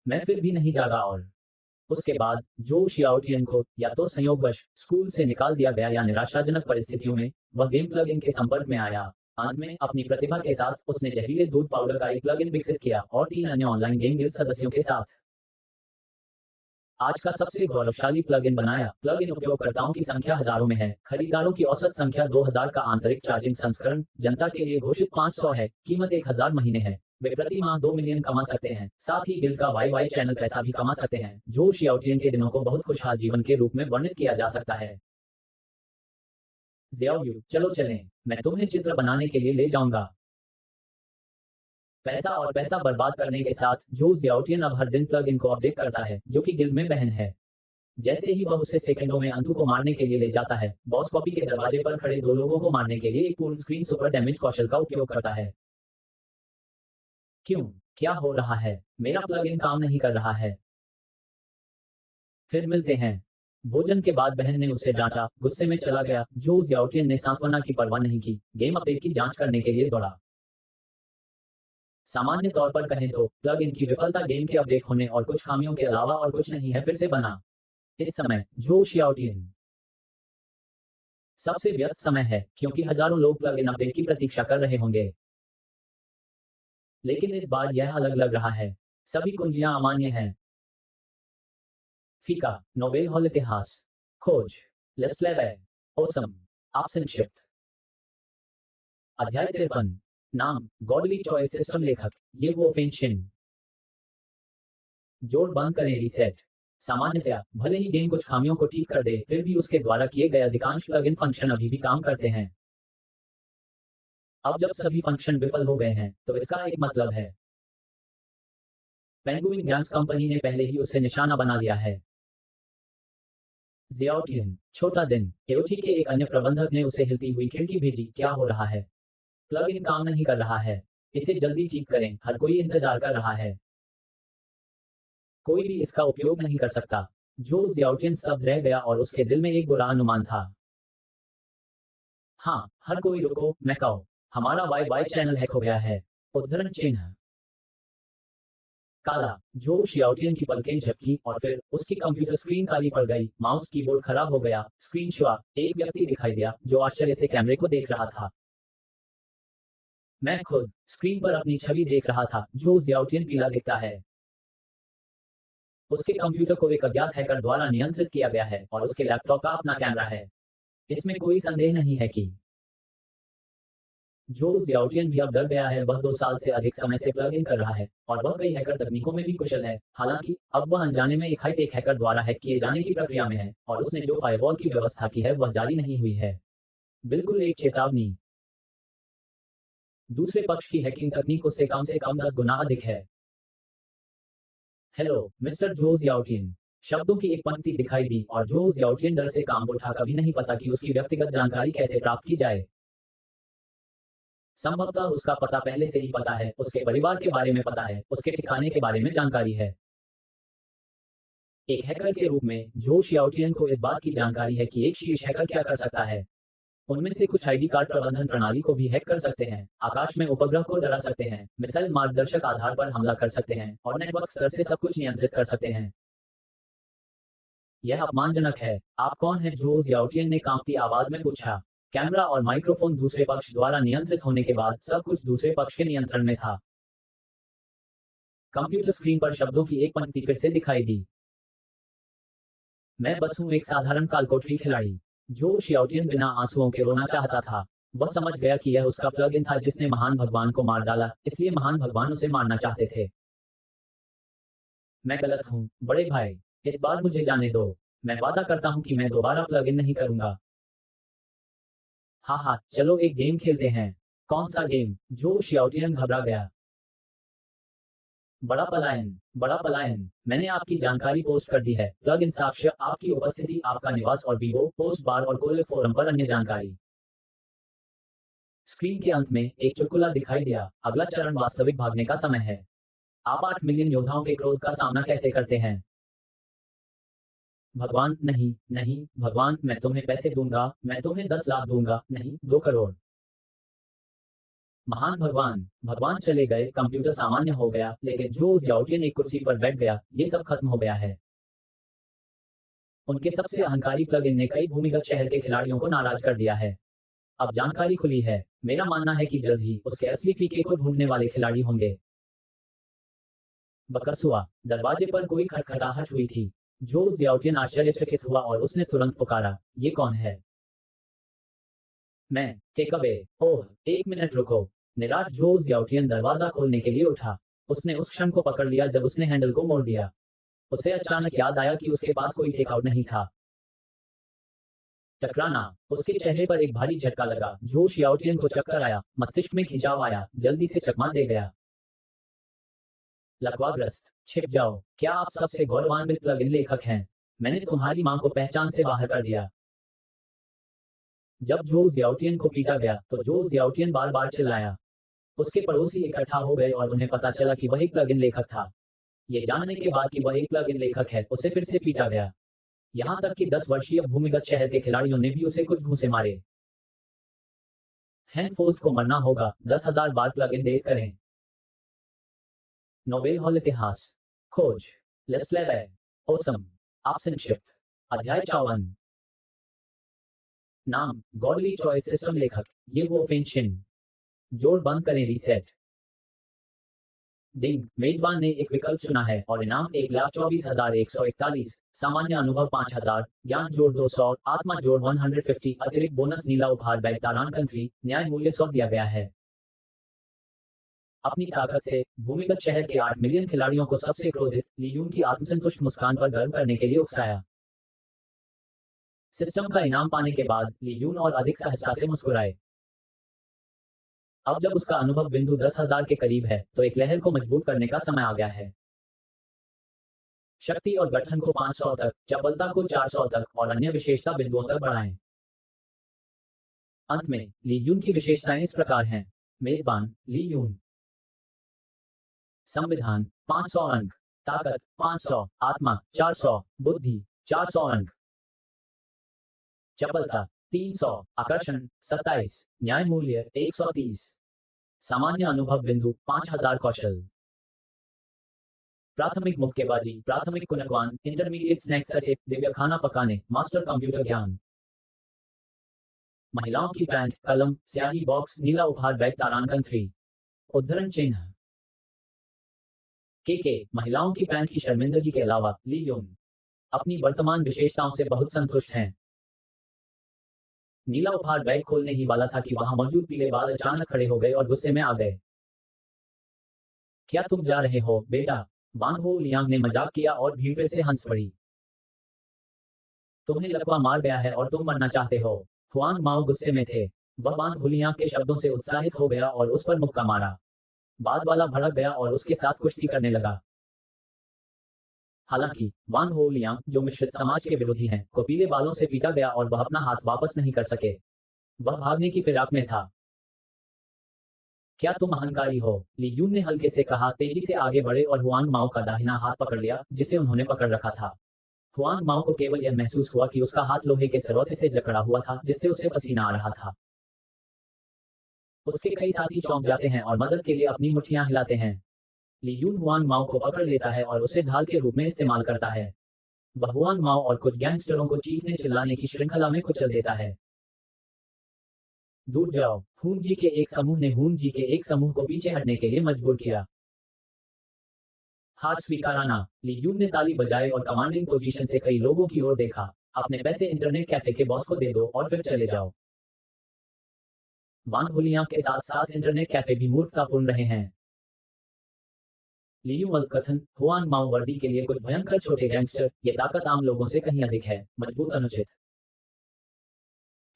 Speaker 1: मैं फिर भी नहीं जागा और उसके बाद जो शियाओटियन को या तो संयोगवश स्कूल से निकाल दिया गया या निराशाजनक परिस्थितियों में वह गेम प्लगइन के संपर्क में आया। अंत में अपनी प्रतिभा के साथ उसने जहरीले दूध पाउडर का एक प्लगइन विकसित किया और 3 अन्य ऑनलाइन गेम गिल्ड सदस्यों के साथ आज का सबसे गौरवशाली प्लगइन बनाया। प्लगइन उपयोगकर्ताओं की संख्या हजारों में है। खरीदारों की औसत संख्या 2000 का आंतरिक चार्जिंग संस्करण जनता के लिए घोषित 500 है। कीमत 1000 महीने है। वे प्रति माह 2 मिलियन कमा सकते हैं। साथ ही गिल्ड का वाई चैनल पैसा भी कमा सकते हैं। जो शियाओटियन के दिनों को बहुत खुशहाल जीवन के रूप में वर्णित किया जा सकता है। ज़ियाओयू, चलो चलें, मैं तुम्हें चित्र बनाने के लिए ले जाऊंगा। पैसा और पैसा बर्बाद करने के साथ जो ज़ियाओटियन अब हर दिन प्लग इन को अपडेट करता है, जो कि गिल्ड में बहन है। जैसे ही वह उसे सेकंडों में अंतु को मारने के लिए ले जाता है, बॉस कॉपी के दरवाजे पर खड़े 2 लोगों को मारने के लिए एक पूर्ण स्क्रीन सुपर डैमेज कौशल का उपयोग करता है। क्यों? क्या हो रहा है? मेरा प्लग इन काम नहीं कर रहा है। फिर मिलते हैं। भोजन के बाद बहन ने उसे डांटा, गुस्से में चला गया। जो ज़ियाओटियन ने सांत्वना की परवाह नहीं की, गेम अपडेट की जांच करने के लिए दौड़ा। सामान्य तौर पर कहें तो प्लग इन की विफलता गेम के अपडेट होने और कुछ खामियों के अलावा और कुछ नहीं है, फिर से बना। इस समय जो शियाओटियन सबसे व्यस्त समय है, क्योंकि हजारों लोग प्लग इन अपडेट की प्रतीक्षा कर रहे होंगे। लेकिन इस बार यह अलग लग रहा है। सभी कुंजियां अमान्य हैं। फीका, नोबेल हॉल इतिहास, खोज, लेस्लेवे, ओसम, आप संक्षिप्त। अध्याय 53। नाम, गॉडली चॉइस सिस्टम लेखक, ये वो फेंशिन। जोड़ बंद करें रीसेट। सामान्यतया भले ही गेम कुछ खामियों को ठीक कर दे, फिर भी उसके द्वारा किए गए अधिकांश प्लग इन फंक्शन अभी भी काम करते हैं। अब जब सभी फंक्शन विफल हो गए हैं, तो इसका एक मतलब है। पेंगुइन गेम्स कंपनी ने पहले ही उसे निशाना बना लिया है। ज़ियाओटियन, छोटा दिन। एओटी के एक अन्य प्रबंधक ने उसे हिलती हुई खिड़की भेजी। क्या हो रहा है? प्लग इन काम नहीं कर रहा है। इसे जल्दी ठीक करें, हर कोई इंतजार कर रहा है। कोई भी इसका उपयोग नहीं कर सकता। जो ज़ियाओटियन स्तब्ध रह गया और उसके दिल में एक बुरा अनुमान था। हाँ, हर कोई रुको, मैकाओ। हमारा वाई चैनल हैक हो गया है। उद्धरण चिन्ह। काला। जो शियाओटियन की पलकें झपकी और फिर उसकी कंप्यूटर स्क्रीन काली पड़ गई। माउस कीबोर्ड खराब हो गया। स्क्रीन शुआ। एक व्यक्ति दिखाई दिया जो आश्चर्य से कैमरे को देख रहा था। मैं खुद स्क्रीन पर अपनी छवि देख रहा था। जो ज़ियाओटियन पीला दिखता है। उसके कंप्यूटर को एक अज्ञात हैकर द्वारा नियंत्रित किया गया है और उसके लैपटॉप का अपना कैमरा है। इसमें कोई संदेह नहीं है कि जो ज़ियाओटियन भी अब डर गया है। वह 2 साल से अधिक समय से प्लग इन कर रहा है और वह कई हैकर तकनीकों में भी कुशल है। हालांकि अब वह अनजाने में एक हाईटेक हैकर द्वारा हैक किए जाने की प्रक्रिया में है और उसने जो फायरवॉल की व्यवस्था की है वह जारी नहीं हुई है। बिल्कुल एक चेतावनी। दूसरे पक्ष की हैकिंग तकनीक उससे कम से कम 10 गुना अधिक है। हेलो मिस्टर जो ज़ियाओटियन। शब्दों की एक पंक्ति दिखाई दी और जो ज़ियाओटियन डर से काम उठा। कभी नहीं पता कि उसकी व्यक्तिगत जानकारी कैसे प्राप्त की जाए। संभवतः उसका पता पहले से ही पता है, उसके परिवार के बारे में पता है, उसके ठिकाने के बारे में जानकारी है। एक हैकर के रूप में जो शियाओटियन को इस बात की जानकारी है कि एक शीर्ष हैकर क्या कर सकता है। उनमें से कुछ आईडी कार्ड प्रबंधन प्रणाली को भी हैक कर सकते हैं, आकाश में उपग्रह को डरा सकते हैं, मिसाइल मार्गदर्शक आधार पर हमला कर सकते हैं और नेटवर्क स्तर से सब कुछ नियंत्रित कर सकते हैं। यह अपमानजनक है। आप कौन हैं? जो ज़ियाओटियन ने कांपती आवाज में पूछा। कैमरा और माइक्रोफोन दूसरे पक्ष द्वारा नियंत्रित होने के बाद सब कुछ दूसरे पक्ष के नियंत्रण में था। कंप्यूटर स्क्रीन पर शब्दों की एक पंक्ति फिर से दिखाई दी। मैं बस हूं एक साधारण कालकोठरी खिलाड़ी। जो शियाओटियन बिना आंसुओं के रोना चाहता था। वह समझ गया कि यह उसका प्लग इन था जिसने महान भगवान को मार डाला, इसलिए महान भगवान उसे मारना चाहते थे। मैं गलत हूं, बड़े भाई। इस बार मुझे जाने दो। मैं वादा करता हूं कि मैं दोबारा प्लग इन नहीं करूंगा। हाँ हाँ, चलो एक गेम खेलते हैं। कौन सा गेम? जो शियाओटियन घबरा गया। बड़ा पलायन। बड़ा पलायन। मैंने आपकी जानकारी पोस्ट कर दी है। प्लग इन साक्ष्य, आपकी उपस्थिति, आपका निवास और वीवो पोस्ट बार और कोलेब फोरम पर अन्य जानकारी। स्क्रीन के अंत में एक चुटकुला दिखाई दिया। अगला चरण वास्तविक भागने का समय है। आप 8 मिलियन योद्धाओं के क्रोध का सामना कैसे करते हैं? भगवान, नहीं नहीं भगवान, मैं तुम्हें पैसे दूंगा, मैं तुम्हें 10 लाख दूंगा, नहीं 2 करोड़। महान भगवान। भगवान चले गए, कंप्यूटर सामान्य हो गया, लेकिन जो ज़ियाओटियन एक कुर्सी पर बैठ गया। ये सब खत्म हो गया है। उनके सबसे अहंकारी प्लग इन ने कई भूमिगत शहर के खिलाड़ियों को नाराज कर दिया है। अब जानकारी खुली है। मेरा मानना है कि जल्द ही उसके असली पीके को ढूंढने वाले खिलाड़ी होंगे। बकस हुआ। दरवाजे पर कोई खटखटाहट हुई थी। जो ज़ियाओटियन आश्चर्यचकित हुआ और उसने तुरंत पुकारा, ये कौन है? मैं। Take away. ओह, 1 मिनट रुको। निराश जोस याओटियन दरवाजा खोलने के लिए उठा। उसने उस क्षण को पकड़ लिया जब उसने हैंडल को मोड़ दिया। उसे अचानक याद आया कि उसके पास कोई टेकआउट नहीं था। टकराना। उसके चेहरे पर एक भारी झटका लगा। जो शियाओटियन को चक्कर आया, मस्तिष्क में खिंचाव आया, जल्दी से चकमा दे गया। लकवाग्रस्त। छिप जाओ। क्या आप सबसे गौरवान्वित प्लग इन लेखक हैं? मैंने तुम्हारी मां को पहचान से बाहर कर दिया। जब जो जियाउटियन को पीटा गया तो जो जियाउटियन बार बार चिल्लाया। उसके पड़ोसी इकट्ठा हो गए और उन्हें पता चला कि वह एक प्लग इन लेखक था। ये जानने के बाद कि वह एक प्लग इन लेखक है, उसे फिर से पीटा गया। यहाँ तक कि 10 वर्षीय भूमिगत शहर के खिलाड़ियों ने भी उसे कुछ घूंसे मारे। हैंडफोर्स को मरना होगा। 10,000 बार प्लग इन डेट करें। नोबेल हॉल इतिहास। खोज। लेस्लेवे। ओसम। आप संक्षिप्त। अध्याय 54। नाम गॉडली चॉइस सिस्टम लेखक ये वो फेंशिन। जोड़ बंद करें रीसेट। डिंग मेजबान ने एक विकल्प चुना है और इनाम 1,24,141। सामान्य अनुभव 5,000। ज्ञान जोड़ 200। आत्मा जोड़ 150। अतिरिक्त बोनस नीला उपहार बैग तारांकन 3। न्याय मूल्य 100 दिया गया है। अपनी ताकत से भूमिगत शहर के 8 मिलियन खिलाड़ियों को सबसे क्रोधित ली यून की आत्मसंतुष्ट मुस्कान पर गर्व करने के लिए उकसाया। सिस्टम का इनाम पाने के बाद ली यून और अधिक सहजता से मुस्कुराए। अब जब उसका अनुभव बिंदु 10,000 के करीब है तो एक लहर को मजबूत करने का समय आ गया है। शक्ति और गठन को 500 तक, चपलता को 400 तक और अन्य विशेषता बिंदुओं तक बढ़ाएं। अंत में ली यून की विशेषताएं इस प्रकार हैं। मेजबान ली यून। संविधान 500 अंक। ताकत 500। आत्मा 400। बुद्धि 400 अंक। चपलता 300। आकर्षण 27। न्याय मूल्य 130। सामान्य अनुभव बिंदु 5,000। कौशल प्राथमिक मुक्केबाजी, प्राथमिक कुनकवान, इंटरमीडिएट स्नैक्स टिप, दिव्य खाना पकाने, मास्टर कंप्यूटर ज्ञान। महिलाओं की पैंट, कलम, स्याही बॉक्स, नीला उपहार बैग तारांकन 3। उद्धरण चिन्ह। के महिलाओं की पैंट की शर्मिंदगी के अलावा ली यून अपनी वर्तमान विशेषताओं से बहुत संतुष्ट हैं। नीला उपहार बैग खोलने ही वाला था कि वहां मौजूद पीले बाल अचानक खड़े हो गए और गुस्से में आ गए। क्या तुम जा रहे हो बेटा? वांग हो लियांग ने मजाक किया और भीड़ फिर से हंस पड़ी। तुम्हें लकवा मार गया है और तुम मरना चाहते हो। हुआंग माओ गुस्से में थे। वह वांग हुलियांग के शब्दों से उत्साहित हो गया और उस पर मुक्का मारा। बाद वाला भड़क गया और उसके साथ कुश्ती करने लगा। हालांकि वांग हो लियांग, जो मिश्रित समाज के विरोधी हैं, को पीले बालों से पीटा गया और वह अपना हाथ वापस नहीं कर सके। वह भागने की फिराक में था। क्या तुम अहंकारी हो? ली यून ने हल्के से कहा। तेजी से आगे बढ़े और हुआंग माओ का दाहिना हाथ पकड़ लिया जिसे उन्होंने पकड़ रखा था। हुआंग माओ को केवल यह महसूस हुआ कि उसका हाथ लोहे के सरोथे से जकड़ा हुआ था जिससे उसे पसीना आ रहा था। उसके कई साथी चौंक जाते हैं और मदद के लिए अपनी मुट्ठियां हिलाते हैं। ली यून हुआंग माओ को पकड़ लेता है और उसे ढाल के रूप में इस्तेमाल करता है। वह हुआंग माओ और कुछ गैंगस्टरों को चीखने चिल्लाने की श्रृंखला में कुचल देता है। दूर जाओ। हून जी के एक समूह ने हून जी के एक समूह को पीछे हटने के लिए मजबूर किया। हार स्वीकाराना। ली यून ने ताली बजाई और कमांडिंग पोजीशन से कई लोगों की ओर देखा। अपने पैसे इंटरनेट कैफे के बॉस को दे दो और फिर चले जाओ। वांग हुलियांग के साथ साथ इंटरनेट कैफे भी मूर्खतापूर्ण रहे हैं। लियू कथन हुआन माओ वर्दी के लिए कुछ भयंकर छोटे गैंगस्टर, ये ताकत आम लोगों से कहीं अधिक है। मजबूत अनुचित।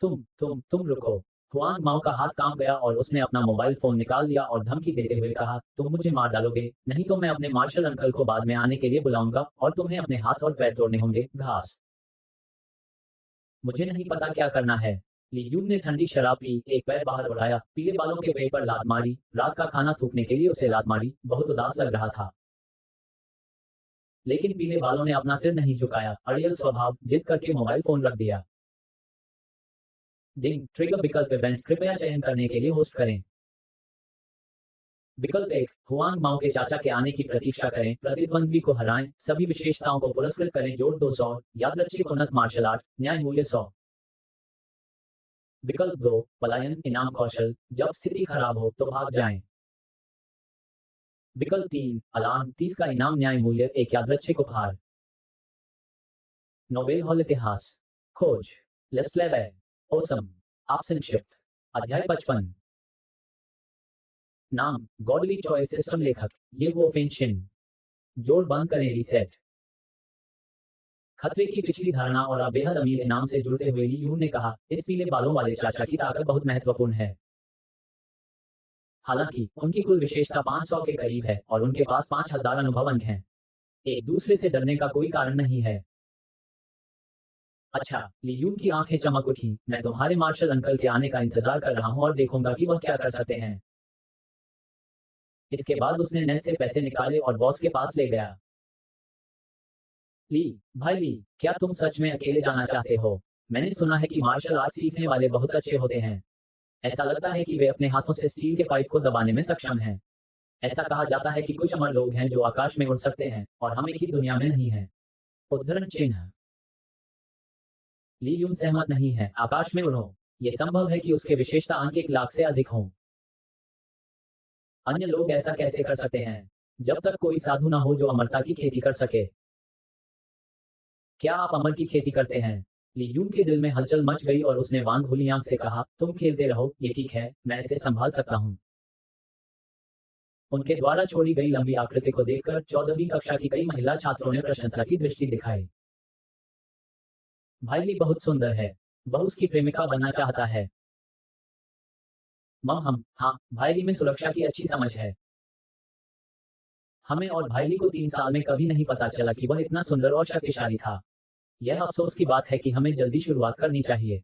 Speaker 1: तुम रुको। हुआन माओ का हाथ कांप गया और उसने अपना मोबाइल फोन निकाल लिया और धमकी देते हुए कहा, तुम मुझे मार डालोगे, नहीं तो मैं अपने मार्शल अंकल को बाद में आने के लिए बुलाऊंगा और तुम्हें अपने हाथ और पैर तोड़ने होंगे। घास। मुझे नहीं पता क्या करना है। ली यून ने ठंडी शराब पी, एक पैर बाहर बढ़ाया, पीले बालों के पेट पर लात मारी, रात का खाना थूकने के लिए उसे लात मारी, बहुत उदास लग रहा था। लेकिन पीले बालों ने अपना सिर नहीं झुकाया, अड़ियल स्वभाव, जिद करके मोबाइल फोन रख दिया। डिंग ट्रिगर विकल्प इवेंट कृपया चयन करने के लिए होस्ट करें। विकल्प 1 हुआंग माओ के चाचा के आने की प्रतीक्षा करें, प्रतिद्वंद्वी को हराएं, सभी विशेषताओं को पुरस्कृत करें, जोड़ 200, यादृच्छिक उन्नत मार्शल आर्ट, न्याय मूल्य 100। विकल्प 2 पलायन, इनाम कौशल, जब स्थिति खराब हो तो भाग जाएं। विकल्प 3 अलार्म, 30 का इनाम, न्याय मूल्य 1 यादृच्छिक उपहार। नोबेल हॉल इतिहास। खोज। लेस्लेवे। ओसम। आप संक्षिप्त। अध्याय 55। नाम गॉडली चॉइस सिस्टम लेखक ये वो फेंशिन। जोड़ बंद करें रीसेट। खतरे की पिछली धारणा और अब बेहद अमीर इनाम से जुड़ते हुए ली यून ने कहा, इस पीले बालों वाले चाचा की ताकत बहुत महत्वपूर्ण है। हालांकि उनकी कुल विशेषता 500 के करीब है और उनके पास 5000 अनुभव अंक हैं। एक दूसरे से डरने का कोई कारण नहीं है। अच्छा, ली यून की आंखें चमक उठी। मैं तुम्हारे मार्शल अंकल के आने का इंतजार कर रहा हूं और देखूंगा कि वह क्या कर सकते हैं। इसके बाद उसने नेट से पैसे निकाले और बॉस के पास ले गया। ली, भाई ली, क्या तुम सच में अकेले जाना चाहते हो? मैंने सुना है कि मार्शल आर्ट सीखने वाले बहुत अच्छे होते हैं। ऐसा लगता है कि वे अपने हाथों से स्टील के पाइप को दबाने में सक्षम हैं। ऐसा कहा जाता है कि कुछ अमर लोग हैं जो आकाश में उड़ सकते हैं और हम एक ही दुनिया में नहीं हैं। उद्धरण चिन्ह। ली यून सहमत नहीं है। आकाश में उड़ो। ये संभव है कि उसके विशेषता अंक 1 लाख से अधिक हों। अन्य लोग ऐसा कैसे कर सकते हैं? जब तक कोई साधु ना हो जो अमरता की खेती कर सके। क्या आप अमर की खेती करते हैं? ली यून के दिल में हलचल मच गई और उसने वांग हुलियांग से कहा, तुम खेलते रहो, ये ठीक है, मैं इसे संभाल सकता हूँ। उनके द्वारा छोड़ी गई लंबी आकृति को देखकर 14वीं कक्षा की कई महिला छात्रों ने प्रशंसा की दृष्टि दिखाई। भाई ली बहुत सुंदर है। वह उसकी प्रेमिका बनना चाहता है। हम हाँ, भाई ली में सुरक्षा की अच्छी समझ है। हमें और भाई ली को 3 साल में कभी नहीं पता चला कि वह इतना सुंदर और शक्तिशाली था। यह अफसोस की बात है कि हमें जल्दी शुरुआत करनी चाहिए।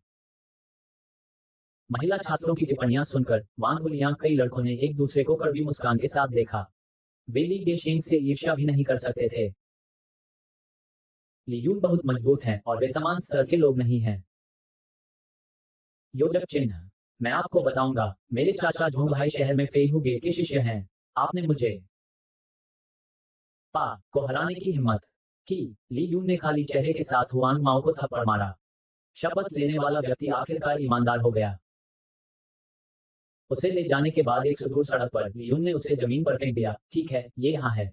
Speaker 1: महिला छात्रों की टिप्पणियां सुनकर वांग हुलियांग कई लड़कों ने एक दूसरे को कड़वी मुस्कान के साथ देखा। वे ली गेशेंग से ईर्ष्या भी नहीं कर सकते थे। ली यून बहुत मजबूत हैं और वे समान स्तर के लोग नहीं हैं। योजक चिन्ह। मैं आपको बताऊंगा, मेरे चाचा झोंगहाई शहर में फेहू गे के शिष्य हैं। आपने मुझे पा को हराने की हिम्मत की। ली यून ने खाली चेहरे के साथ हुआंग माओ को थप्पड़ मारा। शपथ लेने वाला व्यक्ति आखिरकार ईमानदार हो गया। उसे ले जाने के बाद एक सुदूर सड़क पर ली यून ने उसे जमीन पर फेंक दिया। ठीक है, ये यहाँ है।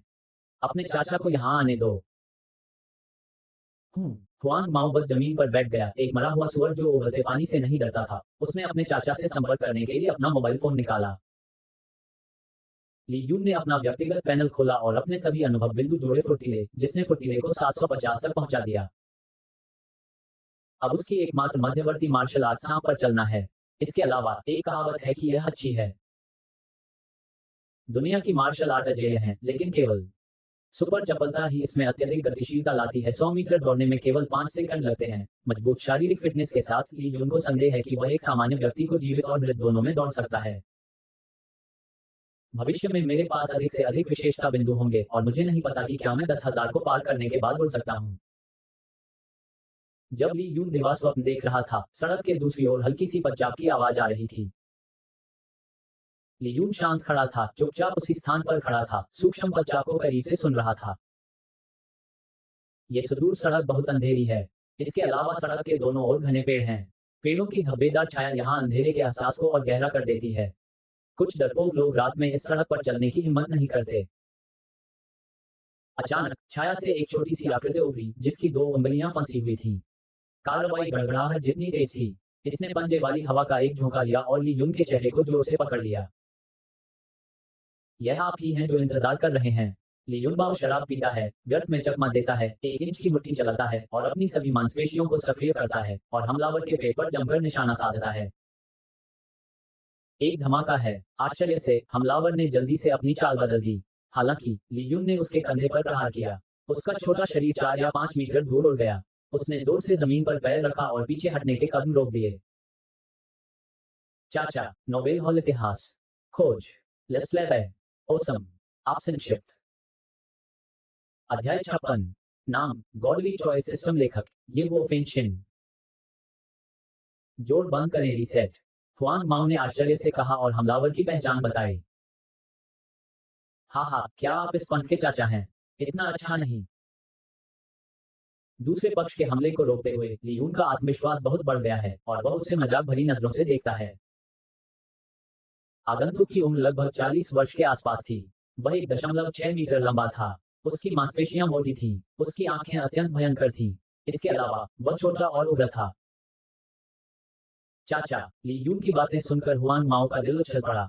Speaker 1: अपने चाचा को यहाँ आने दो। हूँ। हुआंग माओ बस जमीन पर बैठ गया। एक मरा हुआ सुअर जो उबलते पानी से नहीं डरता था। उसने अपने चाचा से संपर्क करने के लिए अपना मोबाइल फोन निकाला। ली यून ने अपना व्यक्तिगत पैनल खोला और अपने सभी अनुभव बिंदु जोड़े फुर्तीले, जिसने फुर्तीले को 750 तक पहुंचा दिया। अब उसकी एकमात्र मध्यवर्ती मार्शल आर्ट सांप पर चलना है। इसके अलावा एक कहावत है कि यह अच्छी है। दुनिया की मार्शल आर्ट अजेय हैं, लेकिन केवल सुपर चपलता ही इसमें अत्यधिक गतिशीलता लाती है। 100 मीटर दौड़ने में केवल 5 सेकंड लगते हैं। मजबूत शारीरिक फिटनेस के साथ ली यून को संदेह है कि वह एक सामान्य व्यक्ति को जीवित और मृत दोनों में दौड़ सकता है। भविष्य में मेरे पास अधिक से अधिक विशेषता बिंदु होंगे और मुझे नहीं पता कि क्या मैं 10,000 को पार करने के बाद उड़ सकता हूँ। जब ली यून दिवा स्वप्न देख रहा था, सड़क के दूसरी ओर हल्की सी पदचाप की आवाज आ रही थी। ली यून शांत खड़ा था, चुपचाप उसी स्थान पर खड़ा था, सूक्ष्म पदचाप को करीब से सुन रहा था। ये सुदूर सड़क बहुत अंधेरी है। इसके अलावा सड़क के दोनों ओर घने पेड़ हैं। पेड़ों की धब्बेदार छाया यहाँ अंधेरे के एहसास को और गहरा कर देती है। कुछ डरपोक लोग रात में इस सड़क पर चलने की हिम्मत नहीं करते। अचानक छाया से एक छोटी सी आकृति उभरी, जिसकी 2 उंगलियां फंसी हुई थीं। कार्रवाई गड़गड़ाहट जितनी तेज थी। इसने पंजे वाली हवा का एक झोंका लिया और ली यून के चेहरे को जोर से पकड़ लिया। यह आप ही हैं जो इंतजार कर रहे हैं। ली यून बाव शराब पीता है, व्यर्थ में चकमा देता है, 1 इंच की मुट्ठी चलाता है और अपनी सभी मांसपेशियों को सक्रिय करता है और हमलावर के पेट पर जमकर निशाना साधता है। एक धमाका है। आश्चर्य से हमलावर ने जल्दी से अपनी चाल बदल दी। हालांकि ली यून ने उसके कंधे पर प्रहार किया। उसका छोटा शरीर 4 या 5 मीटर दूर उड़ गया। उसने जोर से जमीन पर पैर रखा और पीछे हटने के कदम रोक दिए। चाचा, नोवेल हॉल इतिहास। खोज। लेस्लेवे। ओसम। आप संक्षिप्त। अध्याय 56। नाम गॉडली चॉइस सिस्टम लेखक ये वो फेंशिन। जोड़ बंद करें रीसेट। हुआंग माओ ने आश्चर्य से कहा और हमलावर की पहचान बताई। हाँ हाँ, क्या आप इस पंथ के चाचा हैं? इतना अच्छा नहीं। दूसरे पक्ष के हमले को रोकते हुए ली यून का आत्मविश्वास बहुत बढ़ गया है और वह उसे मजाक भरी नजरों से देखता है। आगंतुक की उम्र लगभग 40 वर्ष के आसपास थी। वह 1.6 मीटर लंबा था। उसकी मांसपेशियां मोटी थीं। उसकी आंखें अत्यंत भयंकर थीं। इसके अलावा वह छोटा और उग्र था। चाचा, ली यून की बातें सुनकर हुआंग माओ का दिल उछल पड़ा।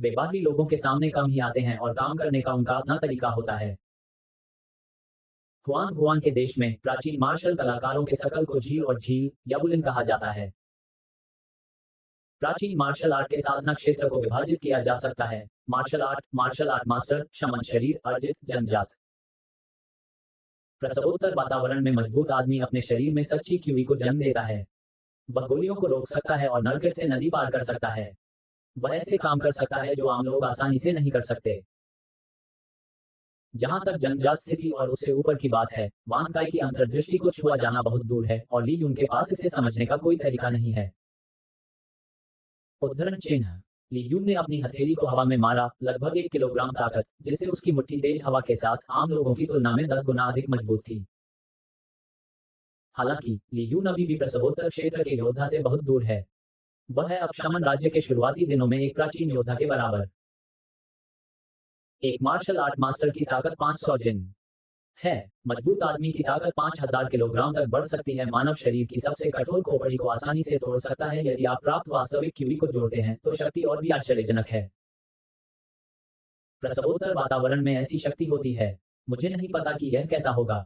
Speaker 1: वे बाहरी लोगों के सामने कम ही आते हैं और काम करने का उनका अपना तरीका होता है। हुआन हुआन के देश में प्राचीन मार्शल कलाकारों के शकल को झील और झील या बुलिन कहा जाता है। प्राचीन मार्शल आर्ट के साधना क्षेत्र को विभाजित किया जा सकता है। मार्शल आर्ट मास्टर, शमन शरीर, अर्जित, जन्मजात। प्रसवोत्तर वातावरण में मजबूत आदमी अपने शरीर में सच्ची क्यूई को जन्म देता है। वह गोलियों को रोक सकता है और नरकेट से नदी पार कर सकता है। वह ऐसे काम कर सकता है जो आम लोग आसानी से नहीं कर सकते। जहां तक जन्मजात स्थिति और उससे ऊपर की बात है, वान काई की अंतर्दृष्टि को छुआ जाना बहुत दूर है और ली यून के पास इसे समझने का कोई तरीका नहीं है। उद्धरण चिन्ह। ली यून ने अपनी हथेली को हवा में मारा, लगभग 1 किलोग्राम ताकत, जिससे उसकी मुट्ठी तेज हवा के साथ आम लोगों की तुलना में 10 गुना अधिक मजबूत थी। हालांकि ली यून अभी भी प्रसवोत्तर क्षेत्र के योद्धा से बहुत दूर है। वह है अब शमन राज्य के शुरुआती दिनों में एक प्राचीन योद्धा के बराबर। एक मार्शल आर्ट मास्टर की ताकत 500 जिन है। मजबूत आदमी की ताकत 5000 किलोग्राम तक बढ़ सकती है। मानव शरीर की सबसे कठोर खोपड़ी को आसानी से तोड़ सकता है। यदि आप प्राप्त वास्तविक क्यूई को जोड़ते हैं तो शक्ति और भी आश्चर्यजनक है। प्रसवोत्तर वातावरण में ऐसी शक्ति होती है। मुझे नहीं पता कि यह कैसा होगा।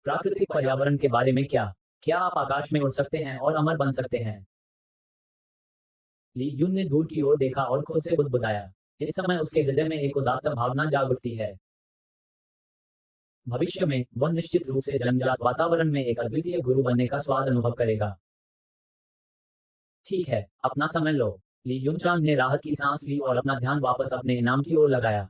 Speaker 1: प्राकृतिक पर्यावरण के बारे में क्या आप आकाश में उड़ सकते हैं और अमर बन सकते हैं? ली यून ने दूर की ओर देखा और खुद से बुदबुदाया। इस समय उसके हृदय में एक उदात्त भावना जाग उठती है। भविष्य में वह निश्चित रूप से जन्मजात वातावरण में एक अद्वितीय गुरु बनने का स्वाद अनुभव करेगा। ठीक है, अपना समय लो। ली यूनचांग ने राहत की सांस ली और अपना ध्यान वापस अपने इनाम की ओर लगाया।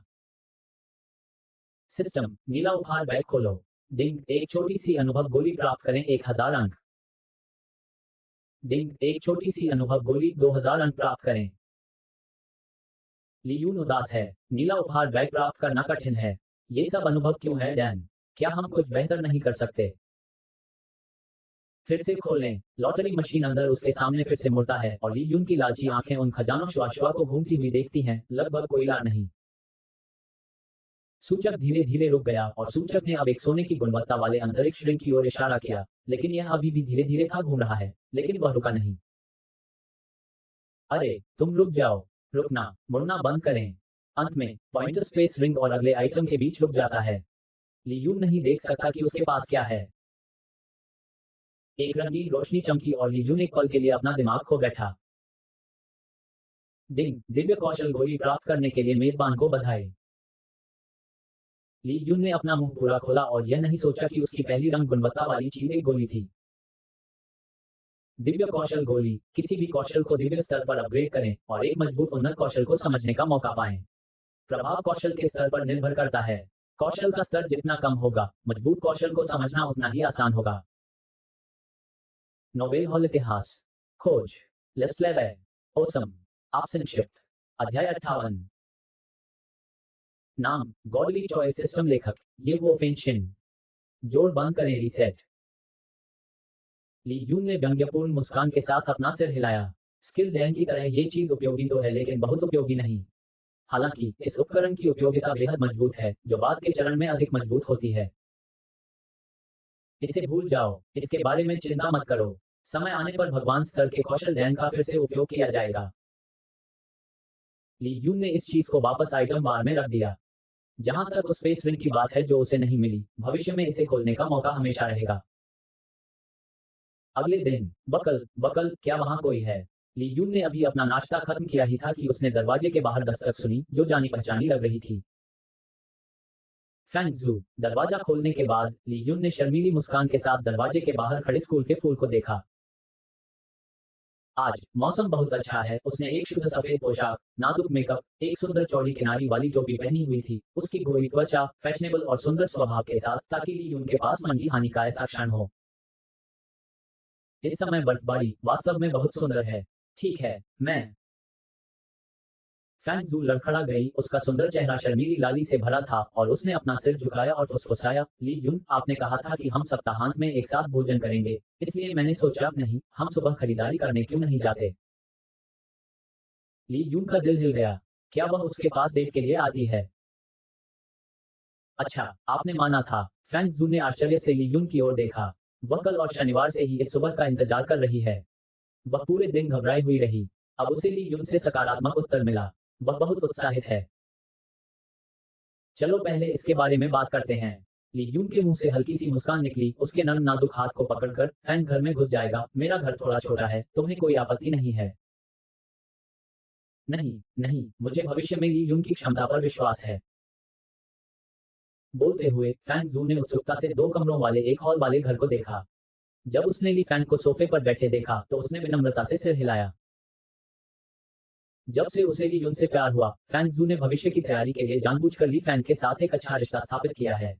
Speaker 1: सिस्टम, नीला उपहार बैग खोलो। डिंग, एक छोटी सी अनुभव गोली प्राप्त करें, 1000 अंक। डिंग, एक छोटी सी अनुभव गोली, 2000 अंक प्राप्त करें। ली यून उदास है। नीला उपहार बैग प्राप्त करना कठिन है। ये सब अनुभव क्यों है डैन? क्या हम कुछ बेहतर नहीं कर सकते? फिर से खोलें। लॉटरी मशीन अंदर उसके सामने फिर से मुड़ता है और ली यून की लालची आंखें उन खजानों श्वाश्वा को घूमती हुई देखती हैं, लगभग कोयला नहीं। सूचक धीरे धीरे रुक गया और सूचक ने अब एक सोने की गुणवत्ता वाले अंतरिक्ष रिंग की ओर इशारा किया, लेकिन यह अभी भी धीरे धीरे था घूम रहा है, लेकिन वह रुका नहीं। अरे, तुम रुक जाओ। रुकना, मुड़ना बंद करें। अंत में, पॉइंटर स्पेस रिंग और अगले आइटम के बीच रुक जाता है। ली यून नहीं देख सकता कि उसके पास क्या है। एक रंगीन रोशनी चमकी और ली यून एक पल के लिए अपना दिमाग खो बैठा। डिंग, दिव्य कौशल गोली प्राप्त करने के लिए मेजबान को बधाई। ली यून ने अपना मुंह पूरा खोला और यह नहीं सोचा कि उसकी पहली रंग गुणवत्ता वाली चीज एक गोली थी। दिव्य कौशल गोली, किसी भी कौशल को दिव्य स्तर पर अपग्रेड करें और एक मजबूत उन्नत कौशल को समझने का मौका पाएं। प्रभाव कौशल के स्तर पर निर्भर करता है। कौशल का स्तर जितना कम होगा, मजबूत कौशल को समझना उतना ही आसान होगा। नोबेल हॉल इतिहास खोज लेस्लेवे ओसम आप संक्षिप्त अध्याय 58 नाम गॉडली चॉइस सिस्टम लेखक ये वो फेंशिन जोड़ बंद करें रीसेट। ली यून ने व्यंग्यपूर्ण मुस्कान के साथ अपना सिर हिलाया। स्किल डैन की तरह ये चीज उपयोगी तो है लेकिन बहुत उपयोगी नहीं। हालांकि इस उपकरण की उपयोगिता बेहद मजबूत है, जो बाद के चरण में अधिक मजबूत होती है। इसे भूल जाओ, इसके बारे में चिंता मत करो। समय आने पर भगवान स्तर के कौशल डैन का फिर से उपयोग किया जाएगा। ली यून ने इस चीज को वापस आइटम बार में रख दिया। जहां तक उस स्पेस रिंग की बात है जो उसे नहीं मिली, भविष्य में इसे खोलने का मौका हमेशा रहेगा। अगले दिन, बकल, क्या वहां कोई है? ली यून ने अभी अपना नाश्ता खत्म किया ही था कि उसने दरवाजे के बाहर दस्तक सुनी, जो जानी पहचानी लग रही थी। फैंगजू। दरवाजा खोलने के बाद, ली यून ने शर्मीली मुस्कान के साथ दरवाजे के बाहर खड़े स्कूल के फूल को देखा। आज मौसम बहुत अच्छा है। उसने एक शुद्ध सफेद पोशाक, नाजुक मेकअप, एक सुंदर चौड़ी किनारी वाली टोपी पहनी हुई थी। उसकी गोरी त्वचा, फैशनेबल और सुंदर स्वभाव के साथ, ताकि ली यून के पास मन की हानि का ऐसा क्षण हो। इस समय बर्फबारी वास्तव में बहुत सुंदर है। ठीक है, मैं फैंगजू लड़खड़ा गई। उसका सुंदर चेहरा शर्मीली लाली से भरा था और उसने अपना सिर झुकाया और फुसफुसाया, ली यून, आपने कहा था कि हम सप्ताहांत में एक साथ भोजन करेंगे, इसलिए मैंने सोचा नहीं, हम सुबह खरीदारी करने क्यों नहीं जाते? ली यून का दिल हिल गया। क्या वह उसके पास डेट के लिए आती है? अच्छा, आपने माना था। फैंगजू ने आश्चर्य से ली यून की ओर देखा। वह कल और शनिवार से ही इस सुबह का इंतजार कर रही है। वह पूरे दिन घबराई हुई रही। अब उसे ली यून से सकारात्मक उत्तर मिला। वह बहुत उत्साहित है। चलो पहले इसके बारे में बात करते हैं। ली यून के मुंह से हल्की सी मुस्कान निकली। उसके नर्म नाजुक हाथ को पकड़कर फैंग घर में घुस जाएगा। मेरा घर थोड़ा छोटा है, तुम्हें कोई आपत्ति नहीं है? नहीं, नहीं, मुझे भविष्य में ली यून की क्षमता पर विश्वास है। बोलते हुए फैंग जू ने उत्सुकता से 2 कमरों वाले एक हॉल वाले घर को देखा। जब उसने ली फैंग को सोफे पर बैठे देखा तो उसने विनम्रता से सिर हिलाया। जब से उसे ली यून से प्यार हुआ, फैंग जू ने भविष्य की तैयारी के लिए जानबूझकर ली फैंग के साथ एक अच्छा रिश्ता स्थापित किया है।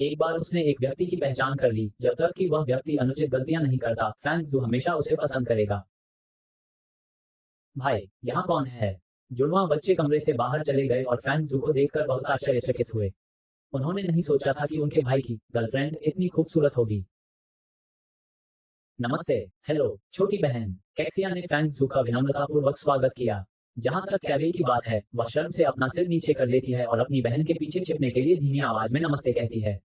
Speaker 1: एक बार उसने एक व्यक्ति की पहचान कर ली। जब तक कि वह व्यक्ति अनुचित गलतियां नहीं करता, फैंग जू हमेशा उसे पसंद करेगा। भाई, यहाँ कौन है? जुड़वां बच्चे कमरे से बाहर चले गए और फैंग जू को देखकर बहुत आश्चर्यचकित हुए। उन्होंने नहीं सोचा था कि उनके भाई की गर्लफ्रेंड इतनी खूबसूरत होगी। नमस्ते। हेलो छोटी बहन। कैक्सिया ने फैंग जू का विनम्रतापूर्वक स्वागत किया। जहां तक कैबे की बात है, वह शर्म से अपना सिर नीचे कर लेती है और अपनी बहन के पीछे छिपने के लिए धीमी आवाज में नमस्ते कहती है।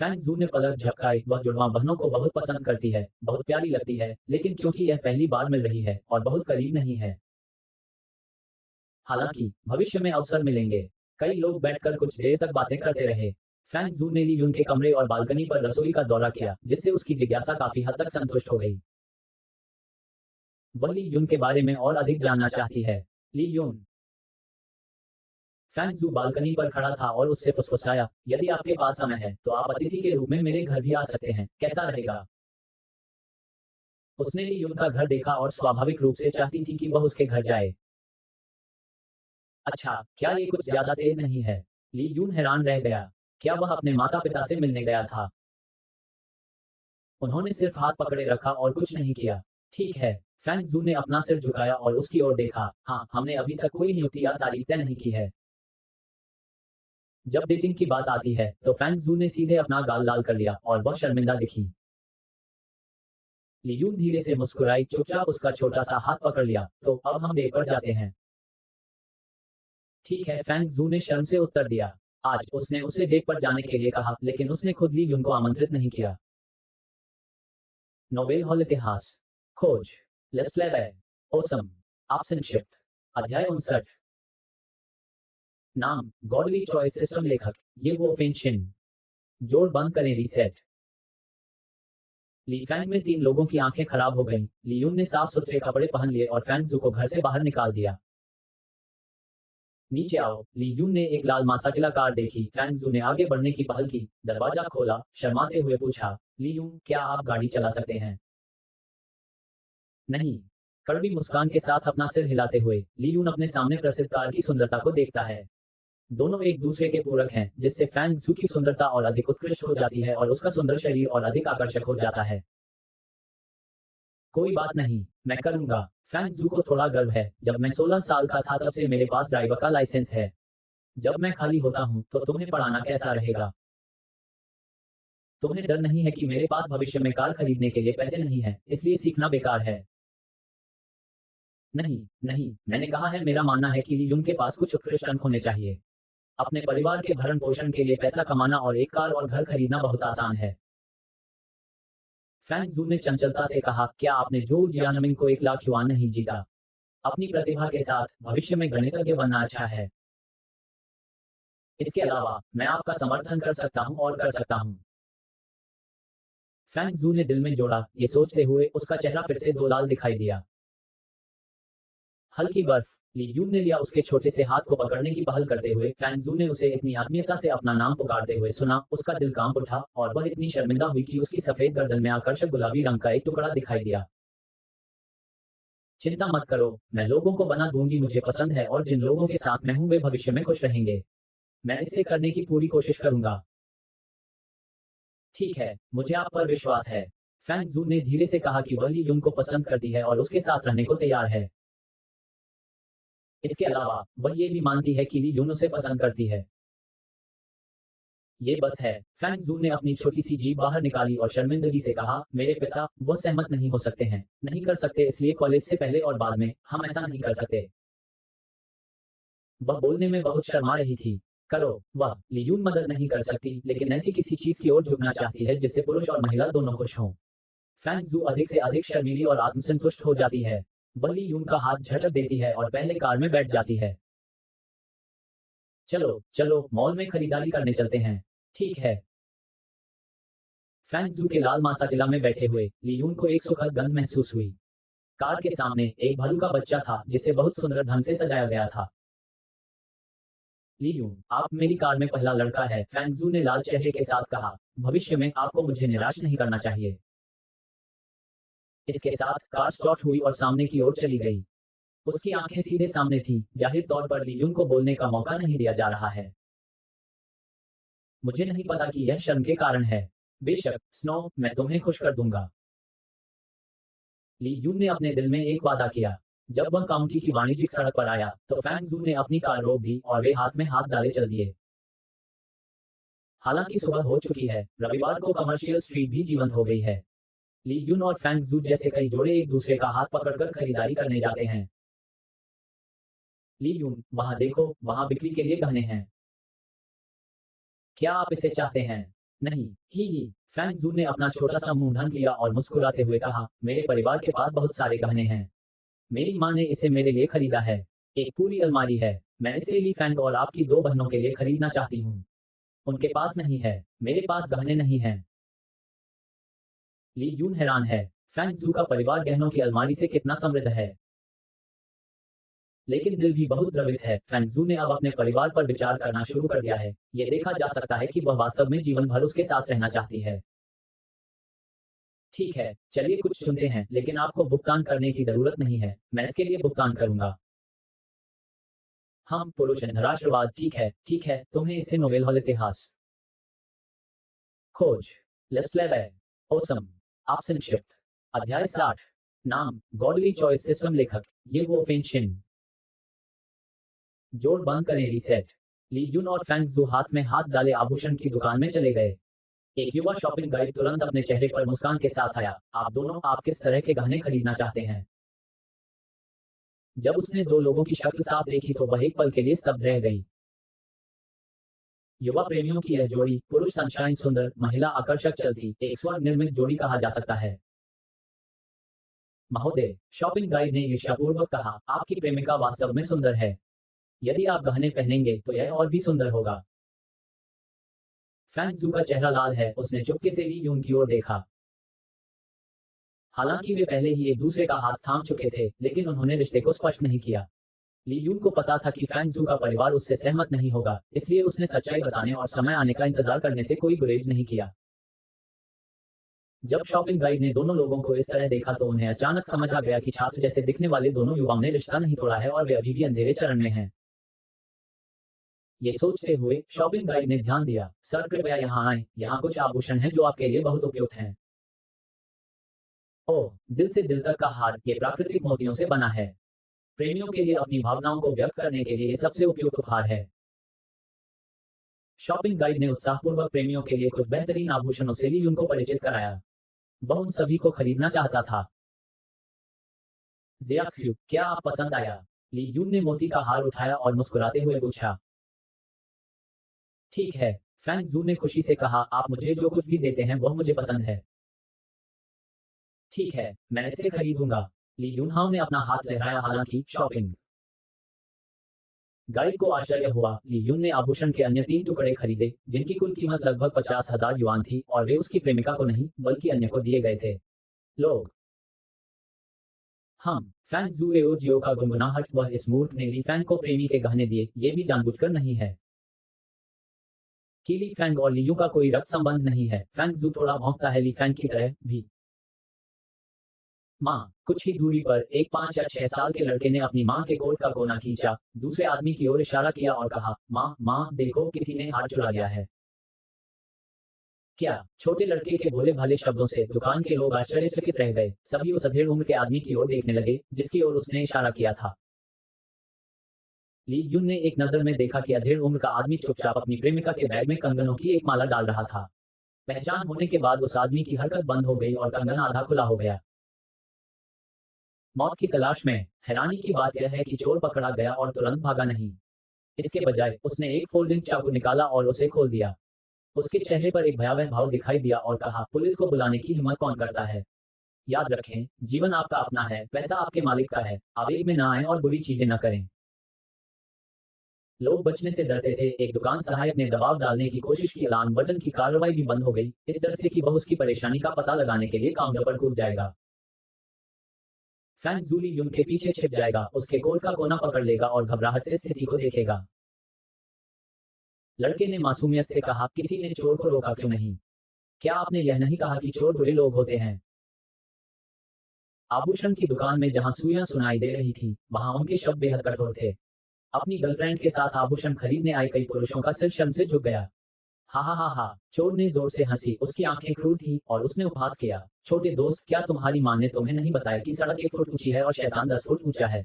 Speaker 1: फैंग जू ने पलक झपकाई। वह जुड़वां बहनों को बहुत पसंद करती है, बहुत प्यारी लगती है, लेकिन क्योंकि यह पहली बार मिल रही है और बहुत करीब नहीं है। हालांकि भविष्य में अवसर मिलेंगे। कई लोग बैठकर कुछ देर तक बातें करते रहे। फैंग जू ने ली यून के कमरे और बालकनी पर रसोई का दौरा किया, जिससे उसकी जिज्ञासा काफी हद तक संतुष्ट हो गई। वह ली यून के बारे में और अधिक जानना चाहती है। ली यून। फैंग जू बालकनी पर खड़ा था और उससे फुसफुसाया, यदि आपके पास समय है तो आप अतिथि के रूप में मेरे घर भी आ सकते हैं, कैसा रहेगा? उसने ली यून का घर देखा और स्वाभाविक रूप से चाहती थी कि वह उसके घर जाए। अच्छा, क्या ये कुछ ज्यादा तेज नहीं है? ली यून हैरान रह गया। क्या वह अपने माता पिता से मिलने गया था? उन्होंने सिर्फ हाथ पकड़े रखा और कुछ नहीं किया। ठीक है। फैंग जू ने अपना सिर झुकाया और उसकी ओर देखा। हाँ, हमने अभी तक कोई नियुक्ति या तारीख तय नहीं की है। जब डेटिंग की बात आती है तो फैंग जू ने सीधे अपना गाल लाल कर लिया और वह शर्मिंदा दिखी। लियून धीरे से मुस्कुराई, चुपचाप उसका छोटा सा हाथ पकड़ लिया। तो अब हम डेट पर जाते हैं। ठीक है, फैंग जू ने शर्म से उत्तर दिया। आज उसने उसे डेट पर जाने के लिए कहा, लेकिन उसने खुद ली यून को आमंत्रित नहीं किया। नोवेल हॉल इतिहास। खोज। लेस्लेवे। ओसम। आपसेंशिप। अध्याय 59। नाम गॉडली चॉइस सिस्टम। लेखक ये वो फेंशिन। जोड़ बंद करें रीसेट। ली फैंग में 3 लोगों की आंखें खराब हो गईं। लियून ने साफ सुथरे कपड़े पहन लिए और फैंग जू को घर से बाहर निकाल दिया। नीचे आओ। ली यून ने एक लाल मासाटिला कार देखी। फैंग जू ने आगे बढ़ने की पहल की। दरवाजा खोला, शर्माते हुए पूछा, ली यून, क्या आप गाड़ी चला सकते हैं? नहीं। कड़वी मुस्कान के साथ अपना सिर हिलाते हुए ली यून अपने सामने प्रसिद्ध कार की सुंदरता को देखता है। दोनों एक दूसरे के पूरक हैं, जिससे फैंग जू की सुंदरता और अधिक उत्कृष्ट हो जाती है और उसका सुंदर शरीर और अधिक आकर्षक हो जाता है। कोई बात नहीं, मैं करूंगा। फैंग जू को थोड़ा गर्व है। जब मैं 16 साल का था तब से मेरे पास ड्राइवर का लाइसेंस है। जब मैं खाली होता हूँ तो तुम्हें पढ़ाना कैसा रहेगा? तुम्हें डर नहीं है कि मेरे पास भविष्य में कार खरीदने के लिए पैसे नहीं है, इसलिए सीखना बेकार है? नहीं, नहीं, मैंने कहा है, मेरा मानना है कि ली यून के पास कुछ उत्कृष्ट अंक होने चाहिए। अपने परिवार के भरण पोषण के लिए पैसा कमाना और एक कार और घर खरीदना बहुत आसान है। फैंग जू ने चंचलता से कहा, क्या आपने जो जियानमिंग को 1 लाख युआन नहीं जीता? अपनी प्रतिभा के साथ भविष्य में गणितज्ञ बनना अच्छा है। इसके अलावा मैं आपका समर्थन कर सकता हूं और कर सकता हूं। फैंग जू ने दिल में जोड़ा। ये सोचते हुए उसका चेहरा फिर से 2 लाल दिखाई दिया। हल्की बर्फ। ली यून ने लिया उसके छोटे से हाथ को पकड़ने की पहल करते हुए। फैंग जू ने उसे इतनी आत्मीयता से अपना नाम पुकारते हुए सुना। उसका दिल कांप उठा और वह इतनी शर्मिंदा हुई कि उसकी सफेद गर्दन में आकर्षक गुलाबी रंग का एक टुकड़ा दिखाई दिया। चिंता मत करो, मैं लोगों को बना दूंगी। मुझे पसंद है और जिन लोगों के साथ मैं हूं वे भविष्य में खुश रहेंगे। मैं इसे करने की पूरी कोशिश करूंगा। ठीक है, मुझे आप पर विश्वास है। फैंग जू ने धीरे से कहा कि वह ली यून को पसंद करती है और उसके साथ रहने को तैयार है। इसके अलावा वह ये भी मानती है कि ली यून उसे पसंद करती है। ये बस है। फैंग जू ने अपनी छोटी सी जीभ बाहर निकाली और शर्मिंदगी से कहा, मेरे पिता, वह सहमत नहीं हो सकते हैं। नहीं कर सकते, इसलिए कॉलेज से पहले और बाद में हम ऐसा नहीं कर सकते। वह बोलने में बहुत शर्मा रही थी। करो। वह ली यून मदद नहीं कर सकती, लेकिन ऐसी किसी चीज की ओर झुकना चाहती है जिससे पुरुष और महिला दोनों खुश हों। फैंग जू अधिक से अधिक शर्मीली और आत्मसंतुष्ट हो जाती है। वह ली यून का हाथ झटक देती है और पहले कार में बैठ जाती है। चलो चलो मॉल में खरीदारी करने चलते हैं। ठीक है। फैंग जू के लाल मासाटिला में बैठे हुए ली यून को एक सुखद गंध महसूस हुई। कार के सामने एक भालू का बच्चा था जिसे बहुत सुंदर ढंग से सजाया गया था। ली यून, आप मेरी कार में पहला लड़का है, फैंग जू ने लाल चेहरे के साथ कहा। भविष्य में आपको मुझे निराश नहीं करना चाहिए। इसके साथ कार स्टार्ट हुई और सामने की ओर चली गई। उसकी आंखें सीधे सामने थीं, जाहिर तौर पर ली यून को बोलने का मौका नहीं दिया जा रहा है। मुझे नहीं पता कि यह शर्म के कारण है। बेशक स्नो, मैं तुम्हें खुश कर दूंगा। ली यून ने अपने दिल में एक वादा किया। जब वह काउंटी की वाणिज्यिक सड़क पर आया तो फैंग जू ने अपनी कार रोक दी और वे हाथ में हाथ डाले चल दिए। हालांकि सुबह हो चुकी है, रविवार को कमर्शियल स्ट्रीट भी जीवंत हो गई है। ली यून और फैंग जू जैसे कई जोड़े एक दूसरे का हाथ पकड़कर खरीदारी करने जाते हैं। ली यून, वहां देखो, वहां बिक्री के लिए गहने हैं। क्या आप इसे चाहते हैं? नहीं। ही। फैंग जू ने अपना छोटा सा मुंह ढक लिया और मुस्कुराते हुए कहा, मेरे परिवार के पास बहुत सारे गहने हैं। मेरी माँ ने इसे मेरे लिए खरीदा है। एक पूरी अलमारी है। मैं इसे ली फैंग और आपकी दो बहनों के लिए खरीदना चाहती हूँ। उनके पास नहीं है। मेरे पास गहने नहीं हैं। ली यून हैरान है। फैंग जू का परिवार गहनों की अलमारी से कितना समृद्ध है। लेकिन दिल भी बहुत द्रवित है। फैंग जू ने अब अपने परिवार पर विचार करना शुरू कर दिया है। ये देखा जा सकता है कि वह वास्तव में जीवन भर उसके साथ रहना चाहती है। ठीक है, चलिए कुछ चुनते हैं, लेकिन आपको भुगतान करने की जरूरत नहीं है। मैं इसके लिए भुगतान करूंगा। हम पुरुष धराष्ट्रवाद। ठीक है, तुम्हें इसे नोवेल हॉल इतिहास खोज लेस्लेवे ओसम आप संक्षिप्त अध्याय 60 नाम गॉडली चॉइस सिस्टम लेखक ये वो फेंशिन जोड़ बंद करें रीसेट ली यून और फैंग जू हाथ में हाथ डाले आभूषण की दुकान में चले गए। एक युवा शॉपिंग गाइड तुरंत अपने चेहरे पर मुस्कान के साथ आया। आप दोनों, आप किस तरह के गहने खरीदना चाहते हैं? जब उसने दो लोगों की शक्ल साफ देखी तो वह एक पल के लिए स्तब्ध रह गई। युवा प्रेमियों की यह जोड़ी, पुरुष सनशाइन सुंदर, महिला आकर्षक चलती, एक स्व निर्मित जोड़ी कहा जा सकता है। महोदय, शॉपिंग गाइड ने ईर्ष्यापूर्वक कहा, आपकी प्रेमिका वास्तव में सुंदर है। यदि आप गहने पहनेंगे तो यह और भी सुंदर होगा। फैंग जू का चेहरा लाल है, उसने चुपके से ली यून की ओर देखा। हालांकि वे पहले ही एक दूसरे का हाथ थाम चुके थे, लेकिन उन्होंने रिश्ते को स्पष्ट नहीं किया। ली यून को पता था कि फैंग जू का परिवार उससे सहमत नहीं होगा, इसलिए उसने सच्चाई बताने और समय आने का इंतजार करने से कोई गुरेज नहीं किया। जब शॉपिंग गाइड ने दोनों लोगों को इस तरह देखा तो उन्हें अचानक समझ आ गया कि छात्र जैसे दिखने वाले दोनों युवाओं ने रिश्ता नहीं तोड़ा है और वे अभी भी अंधेरे चरण में हैं। ये सोचते हुए शॉपिंग गाइड ने ध्यान दिया, सर कृपया यहाँ आए, यहाँ कुछ आभूषण हैं जो आपके लिए बहुत उपयुक्त हैं। ओह, दिल से दिल तक का हार, ये प्राकृतिक मोतियों से बना है। प्रेमियों के लिए अपनी भावनाओं को व्यक्त करने के लिए ये सबसे उपयुक्त उपहार है। शॉपिंग गाइड ने उत्साहपूर्वक प्रेमियों के लिए कुछ बेहतरीन आभूषणों से ली यून को परिचित कराया। वह उन सभी को खरीदना चाहता था। जियाक्स्यू, क्या आप पसंद आया? ली यून ने मोती का हार उठाया और मुस्कुराते हुए पूछा। ठीक है, फैंग जू ने खुशी से कहा, आप मुझे जो कुछ भी देते हैं वह मुझे पसंद है। ठीक है, मैं इसे खरीदूंगा। ली यूनहाओ ने अपना हाथ लहराया। हालांकि शॉपिंग गाइड को आश्चर्य हुआ। ली यून ने आभूषण के अन्य 3 टुकड़े खरीदे, जिनकी कुल कीमत लगभग 50,000 युआन थी, और वे उसकी प्रेमिका को नहीं बल्कि अन्य को दिए गए थे। लोग हम फैंग जू एओ जियो का गुनगुनाहट, वह इस मूर्ख ने ली फैंग को प्रेमी के गहने दिए, ये भी जानबूझकर नहीं है कि ली फैंग और लियू का कोई रक्त संबंध नहीं है। फैंग जू थोड़ा भौंकता है, ली फैंग की तरह भी। माँ, कुछ ही दूरी पर एक 5 या 6 साल के लड़के ने अपनी माँ के कोट का कोना खींचा, दूसरे आदमी की ओर इशारा किया और कहा, माँ माँ देखो, किसी ने हार चुरा लिया है। क्या? छोटे लड़के के भोले भाले शब्दों से दुकान के लोग आश्चर्यचकित रह गए। सभी उस अधेड़ उम्र के आदमी की ओर देखने लगे जिसकी ओर उसने इशारा किया था। ली यून ने एक नजर में देखा कि अधेड़ उम्र का आदमी चुपचाप अपनी प्रेमिका के बैग में कंगनों की एक माला डाल रहा था। पहचान होने के बाद उस आदमी की हरकत बंद हो गई और कंगन आधा खुला हो गया। मौत की तलाश में। हैरानी की बात यह है कि चोर पकड़ा गया और तुरंत भागा नहीं। इसके बजाय उसने एक फोल्डिंग चाकू निकाला और उसे खोल दिया। उसके चेहरे पर एक भयावह भाव दिखाई दिया और कहा, पुलिस को बुलाने की हिम्मत कौन करता है? याद रखें, जीवन आपका अपना है, पैसा आपके मालिक का है। आवेग में ना आएं और बुरी चीजें न करें। लोग बचने से डरते थे। एक दुकान सहायक ने दबाव डालने की कोशिश की, अलार्म बटन की कार्रवाई भी बंद हो गई, इस डर से कि वह उसकी परेशानी का पता लगाने के लिए काउंटर पर कूद जाएगा। फैंग जूली युंग के पीछे छिप जाएगा, उसके कोट का कोना पकड़ लेगा और घबराहट से स्थिति को देखेगा। लड़के ने मासूमियत से कहा, किसी ने चोर को रोका क्यों नहीं? क्या आपने यह नहीं कहा कि चोर बुरे लोग होते हैं? आभूषण की दुकान में जहां सुइयां सुनाई दे रही थी, वहां उनके शब्द बेहद कठोर थे। अपनी गर्लफ्रेंड के साथ आभूषण खरीदने आए कई पुरुषों का सिर शर्म से झुक गया। हा हा हा हा। चोर ने जोर से हंसी, उसकी आंखें क्रूर थी और उसने उपहास किया। छोटे दोस्त, क्या तुम्हारी मां ने तुम्हें नहीं बताया कि सड़क 1 फुट ऊंची है और शैतान 10 फुट ऊंचा है?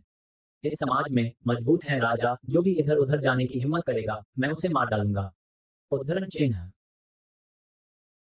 Speaker 1: इस समाज में मजबूत है राजा, जो भी इधर उधर जाने की हिम्मत करेगा, मैं उसे मार डालूंगा। उद्धरण चिन्ह।